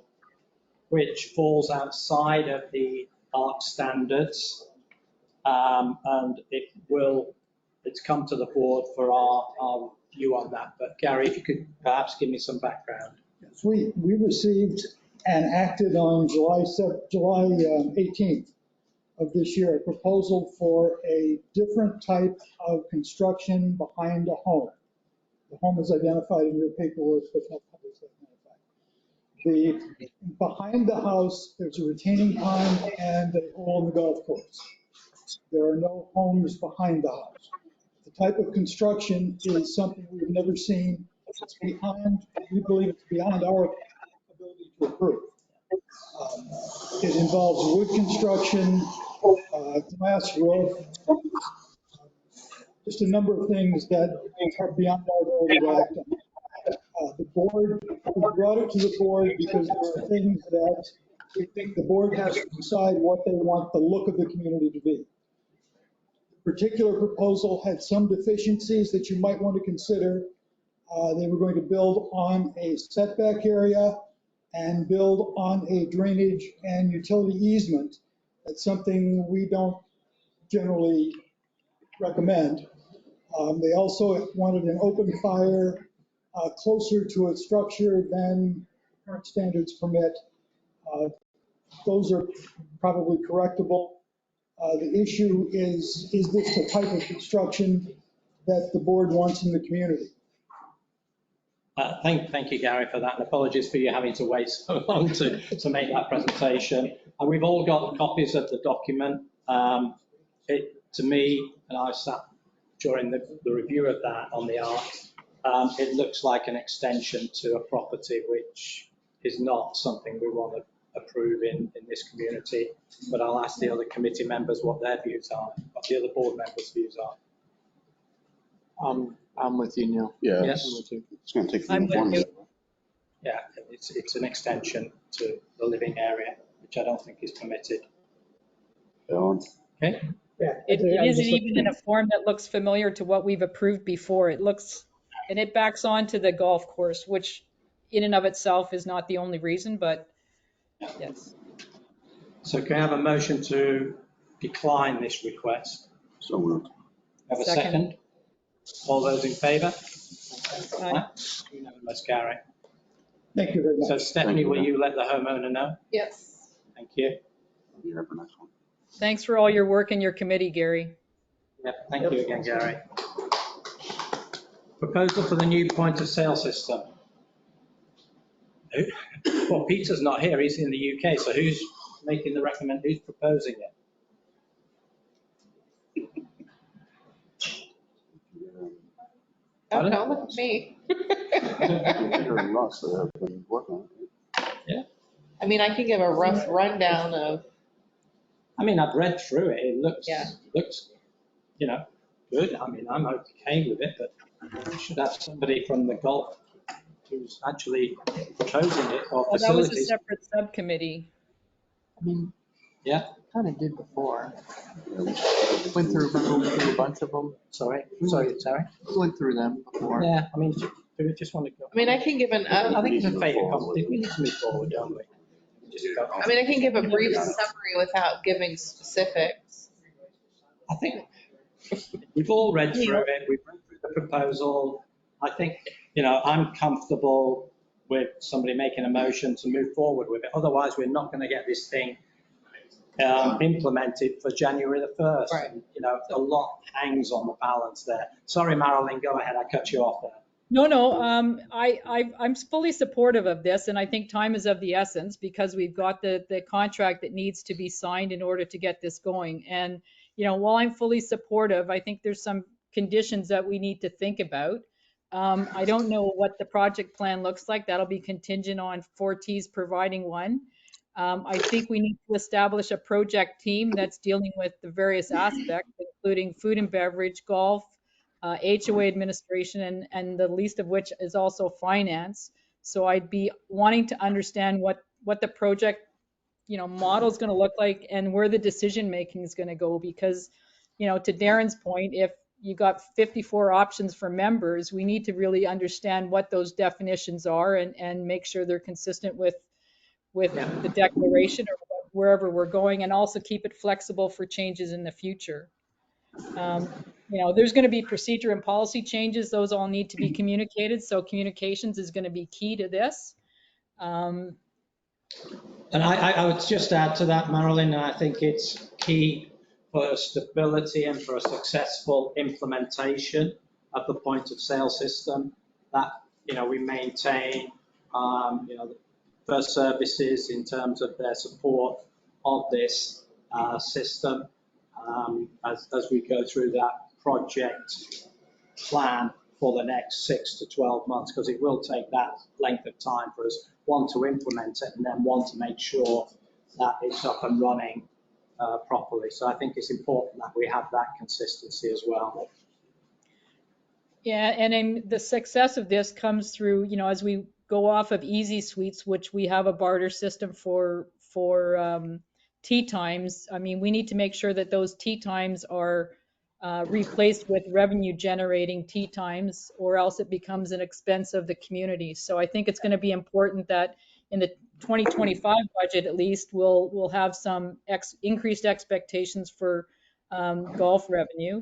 which falls outside of the ARC standards, and it's come to the board for our view on that. But Gary, if you could perhaps give me some background. Yes, we received and acted on July 18th of this year, a proposal for a different type of construction behind a home. The home is identified in your paperwork, but no public's identified. Behind the house, there's a retaining pond and a hole in the golf course. There are no homes behind the house. The type of construction is something we've never seen. It's beyond, we believe it's beyond our ability to approve. It involves wood construction, glass roof, just a number of things that are beyond our ability to act on. The board, we brought it to the board because there are things that we think the board has to decide what they want the look of the community to be. The particular proposal had some deficiencies that you might want to consider. They were going to build on a setback area and build on a drainage and utility easement. That's something we don't generally recommend. They also wanted an open fire closer to a structure than current standards permit. Those are probably correctable. The issue is this the type of construction that the board wants in the community? Thank you, Gary, for that, and apologies for you having to wait so long to make that presentation. And we've all got copies of the document. To me, and I sat during the review of that on the ARC, it looks like an extension to a property which is not something we want to approve in this community. But I'll ask the other committee members what their views are, what the other board members' views are. I'm with you, Neil. Yeah, Yes. it's going to take. I'm with you. Yeah, it's an extension to the living area, which I don't think is permitted. Okay. Yeah. It isn't even in a form that looks familiar to what we've approved before. It looks, and it backs onto the golf course, which in and of itself is not the only reason, but yes. So can I have a motion to decline this request? So moved. Have a second? All those in favour? Aye. Unanimous, Gary. Thank you very much. So Stephanie, will you let the homeowner know? Yes. Thank you. I'll be here for next one. Thanks for all your work in your committee, Gary. Yeah, thank you again, Gary. Proposal for the new point of sale system. Well, Peter's not here, he's in the UK, so who's making the who's proposing it? Oh, no, look at me. Peter and Russ have been working on it. Yeah. I mean, I can give a rough rundown of. I mean, I've read through it, it looks, Yeah. you know, good. I mean, I'm okay with it, but we should have somebody from the golf who's actually proposing it or Well, that was a facilities. separate subcommittee. I mean, Yeah, kind of did before. Yeah, Went through a bunch of them. sorry. We went through them before. Yeah, I mean, do we just want to go? I mean, I can give I think it's a fait accompli. We need to move forward, don't we? Just go. I mean, I can give a brief summary without giving specifics. I think we've all read through it, we've read through the proposal. I think, you know, I'm comfortable with somebody making a motion to move forward with it. Otherwise, we're not going to get this thing implemented for January the 1st. Right. And, you know, a lot hangs on the balance there. Sorry, Marilyn, go ahead, I cut you off there. No, I'm fully supportive of this, and I think time is of the essence because we've got the contract that needs to be signed in order to get this going. And, you know, while I'm fully supportive, I think there's some conditions that we need to think about. I don't know what the project plan looks like. That'll be contingent on 4Ts providing one. I think we need to establish a project team that's dealing with the various aspects, including food and beverage, golf, HOA administration, and the least of which is also finance. So I'd be wanting to understand what the project, you know, model is going to look like and where the decision making is going to go. Because, you know, to Darren's point, if you got 54 options for members, we need to really understand what those definitions are and make sure they're consistent with the declaration or wherever we're going, and also keep it flexible for changes in the future. You know, there's going to be procedure and policy changes. Those all need to be communicated. So communications is going to be key to this. And I would just add to that, Marilyn, I think it's key for stability and for a successful implementation of the point of sale system that, you know, we maintain, you know, the first services in terms of their support of this system as we go through that project plan for the next 6 to 12 months, because it will take that length of time for us, one, to implement it, and then one, to make sure that it's up and running properly. So I think it's important that we have that consistency as well. Yeah, and then the success of this comes through, you know, as we go off of Easy Suites, which we have a barter system for tea times. I mean, we need to make sure that those tea times are replaced with revenue generating tea times, or else it becomes an expense of the community. So I think it's going to be important that in the 2025 budget, at least, we'll have some increased expectations for golf revenue.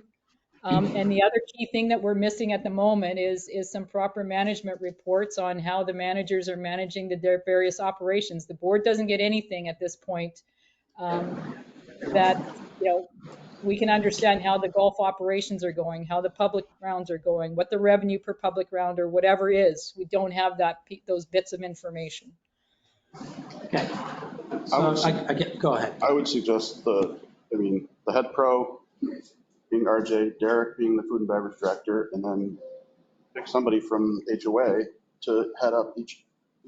And the other key thing that we're missing at the moment is some proper management reports on how the managers are managing their various operations. The board doesn't get anything at this point that, you know, we can understand how the golf operations are going, how the public rounds are going, what the revenue per public round or whatever is. We don't have those bits of information. Okay. So go ahead. I would suggest the head pro being RJ, Derek being the food and beverage director, and then pick somebody from HOA to head up each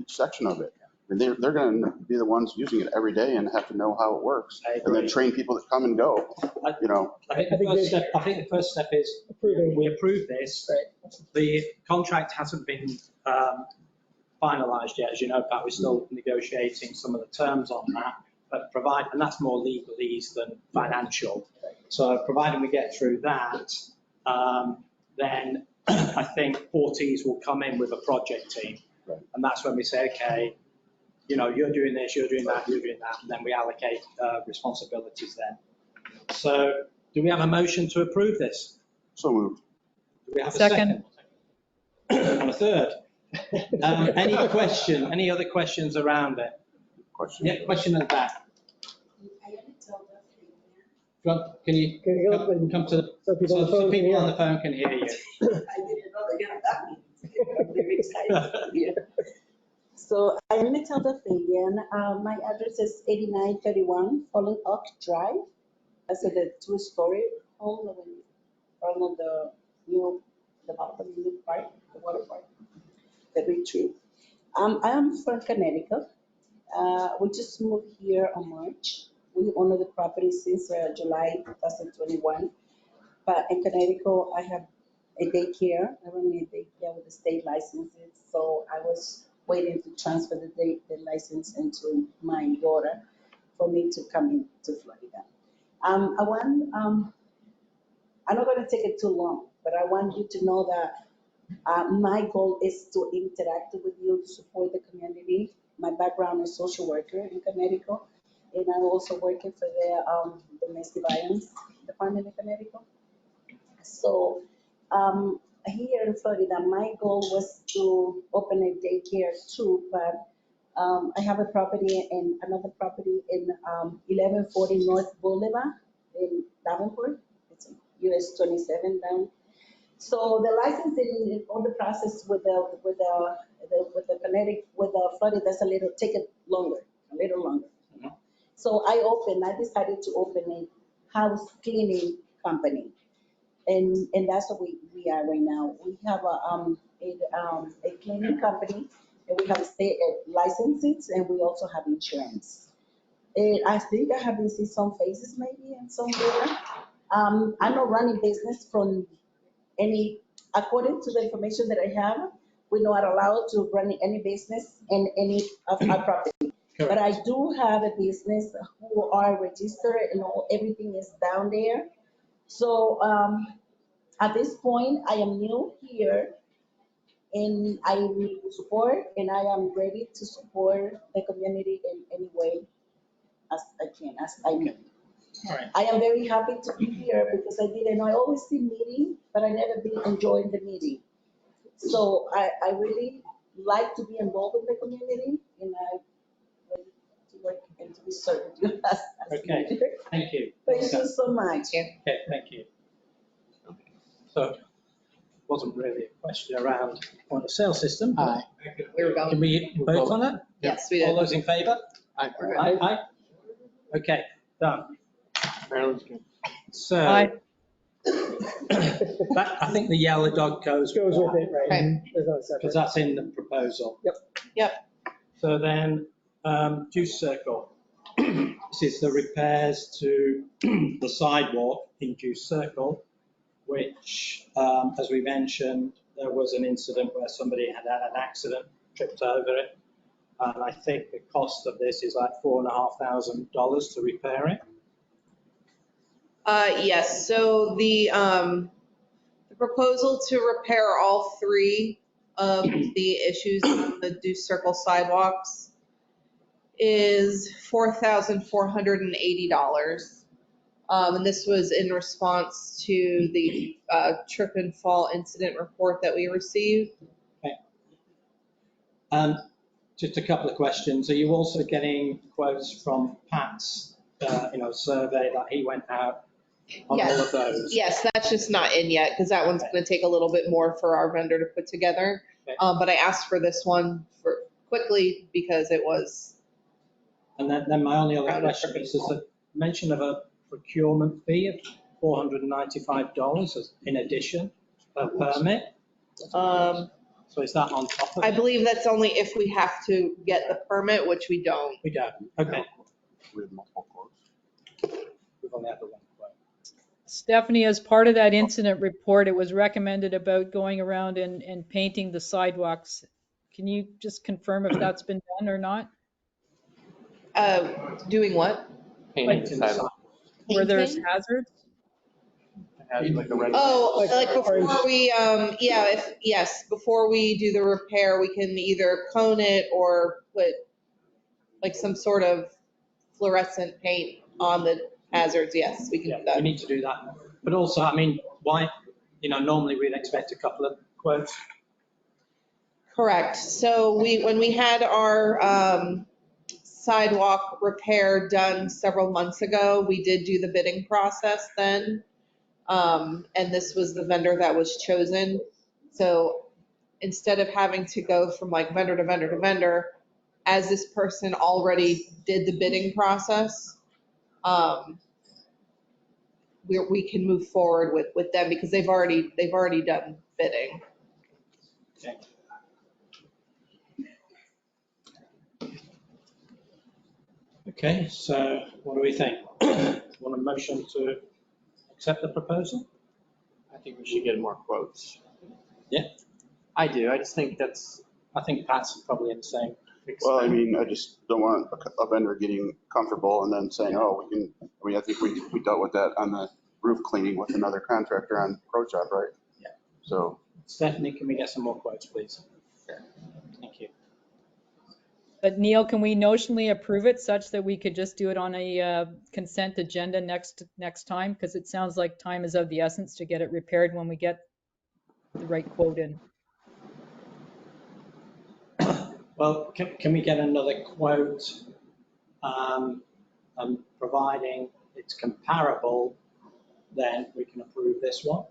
section of it. And they're going to be the ones using it every day and have to know how it works. And then train people that come and go, you know. I think the first step is we approve this. The contract hasn't been finalised yet, as you know, Pat. We're still negotiating some of the terms on that. But and that's more legalese than financial. So providing we get through that, then I think 40s will come in with a project team. Right. And that's when we say, okay, you know, you're doing this, you're doing that, you're doing that, and then we allocate responsibilities then. So do we have a motion to approve this? So moved. Do we have a second? And a third. Any other questions around it? Question. Yeah, question at the back. Can you come to the, so people on the phone can hear you? I didn't know they're gonna have that meeting. I'm very excited to be here. So I am Matilda Fabian. My address is 8931 Fallen Oak Drive. That's a 2-story home in front of the new development, new park, the water park, the retreat. I am from Connecticut. We just moved here on March. We own the property since July 2021. But in Connecticut, I have a daycare. I run a daycare with the state licenses. So I was waiting to transfer the license into my daughter for me to come into Florida. I'm not going to take it too long, but I want you to know that my goal is to interact with you, to support the community. My background is social worker in Connecticut, and I'm also working for the domestic violence department in Connecticut. So here in Florida, my goal was to open a daycare too, but I have a property and another property in 1140 North Boulevard in Davenport. It's US 27 down. So the licensing on the process with the Connecticut, with the Florida, that's take it longer, a little longer. Mm-hmm. So I decided to open a house cleaning company. And that's what we are right now. We have a cleaning company, and we have state licenses, and we also have insurance. And I think I have seen some faces maybe and some there. I'm not running business from according to the information that I have, we're not allowed to run any business in any of our property. Correct. But I do have a business who are registered and everything is down there. So at this point, I am new here, and I need support, and I am ready to support the community in any way as I can, as I may. All right. I am very happy to be here because I didn't know. I always see meeting, but I never been enjoying the meeting. So I really like to be involved in the community, and I ready to work and to be served. Okay, thank you. Thank you so much. Okay, thank you. So, wasn't really a question around point of sale system. But can we vote on it? Yes, we did. All those in favour? Aye. Aye. Okay, done. Maryland's good. So, Aye. I think the yellow dog goes Goes with it, right? Okay. There's no separate. because that's in the proposal. Yep. So then, Juice Circle. This is the repairs to the sidewalk in Juice Circle, which, as we mentioned, there was an incident where somebody had an accident, tripped over it. And I think the cost of this is like $4,500 to repair it. Yes, so the proposal to repair all 3 of the issues on the Deuce Circle sidewalks is $4,480. And this was in response to the trip and fall incident report that we received. Okay. Just a couple of questions. Are you also getting quotes from Pat's, survey that he went out on all of those? Yes, that's just not in yet because that one's going to take a little bit more for our vendor to put together. Okay. But I asked for this one for quickly because it was. And then my only other question is a mention of a procurement fee of $495 in addition per permit. So is that on top of I it? believe that's only if we have to get the permit, which we don't. We don't. Okay. We have multiple quotes. We've only had the one quote. Stephanie, as part of that incident report, it was recommended about going around and painting the sidewalks. Can you just confirm if that's been done or not? Doing what? Painting Like- the sidewalk. Where there's Painting? hazards? Has like a red. Oh, like before we, before we do the repair, we can either cone it or put like some sort of fluorescent paint on the hazards. Yes, we can do We that. need to do that. But also, I mean, why, normally we'd expect a couple of quotes. Correct. So when we had our sidewalk repair done several months ago, we did do the bidding process then. And this was the vendor that was chosen. So instead of having to go from like vendor to vendor to vendor, as this person already did the bidding process, we can move forward with them because they've already done bidding. Okay. Okay, so what do we think? Want a motion to accept the proposal? I think we should get more quotes. Yeah. I do. I just think that's. I think Pat's probably in the same. Well, I mean, I just don't want a vendor getting comfortable and then saying, oh, I think we dealt with that on the roof cleaning with another contractor on Pro Job, right? Yeah. So. Stephanie, can we get some more quotes, please? Sure. Thank you. But Neil, can we notionally approve it such that we could just do it on a consent agenda next time? Because it sounds like time is of the essence to get it repaired when we get the right quote in. Well, can we get another quote, providing it's comparable, then we can approve this one?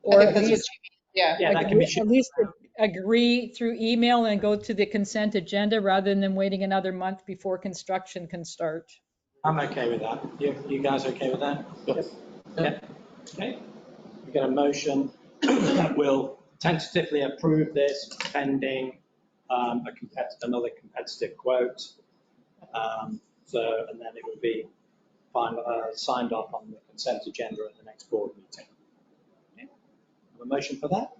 Or I at think that's what least, you mean. Yeah. Yeah, that can be at least agree through email and go to the consent agenda rather than waiting another month before construction can start. I'm okay with that. You guys okay with that? Yes. Yeah. Okay. We get a motion that will tentatively approve this pending another competitive quote. And then it will be signed off on the consent agenda at the next board meeting. Okay. Have a motion for that?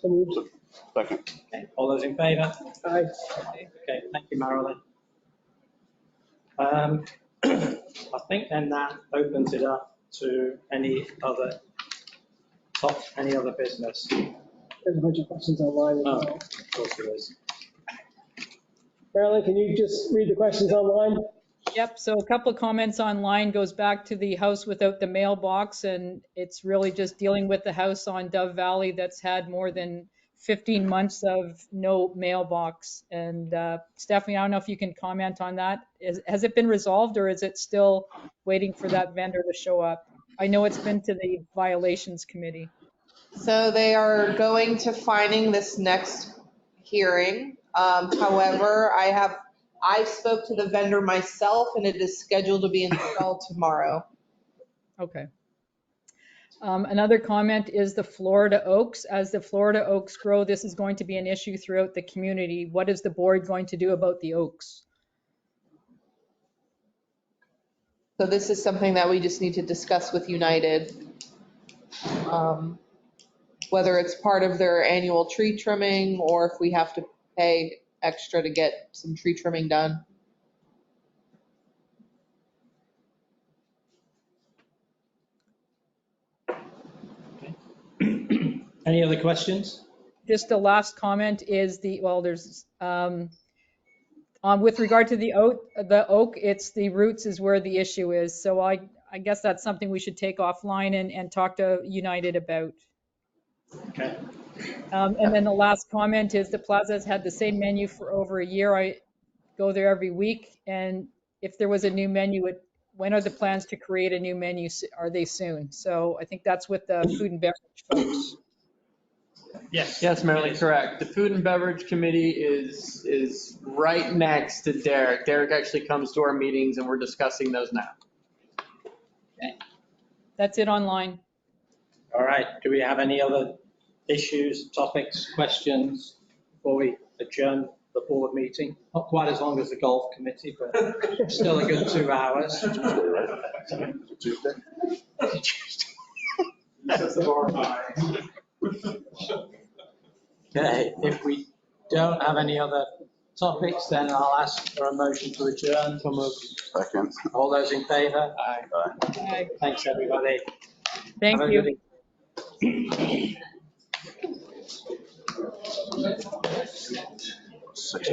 So moved. Second. Okay. All those in favour? Aye. Okay, thank you, Marilyn. I think then that opens it up to any other business. There's a bunch of questions online as Oh, well. of course there is. Marilyn, can you just read the questions online? Yep, so a couple of comments online goes back to the house without the mailbox, and it's really just dealing with the house on Dove Valley that's had more than 15 months of no mailbox. And Stephanie, I don't know if you can comment on that. Has it been resolved or is it still waiting for that vendor to show up? I know it's been to the violations committee. So they are going to finding this next hearing. However, I spoke to the vendor myself and it is scheduled to be installed tomorrow. Okay. Another comment is the Florida oaks. As the Florida oaks grow, this is going to be an issue throughout the community. What is the board going to do about the oaks? So this is something that we just need to discuss with United. Whether it's part of their annual tree trimming or if we have to pay extra to get some tree trimming done. Any other questions? Just the last comment is there's, with regard to the oak, it's the roots is where the issue is. So I guess that's something we should take offline and talk to United about. Okay. And then the last comment is the Plaza's had the same menu for over a year. I go there every week. And if there was a new menu, when are the plans to create a new menu? Are they soon? So I think that's with the food and beverage folks. Yes, Marilyn, correct. The Food and Beverage Committee is right next to Derek. Derek actually comes to our meetings and we're discussing those now. Okay. That's it online. All right, do we have any other issues, topics, questions before we adjourn the board meeting? Not quite as long as the golf committee, but still a good 2 hours. Tuesday? Sets the bar high. Okay, if we don't have any other topics, then I'll ask for a motion to adjourn. Second. All those in favour? Aye. Aye. Thanks, everybody. Thank Have a you. good evening. 6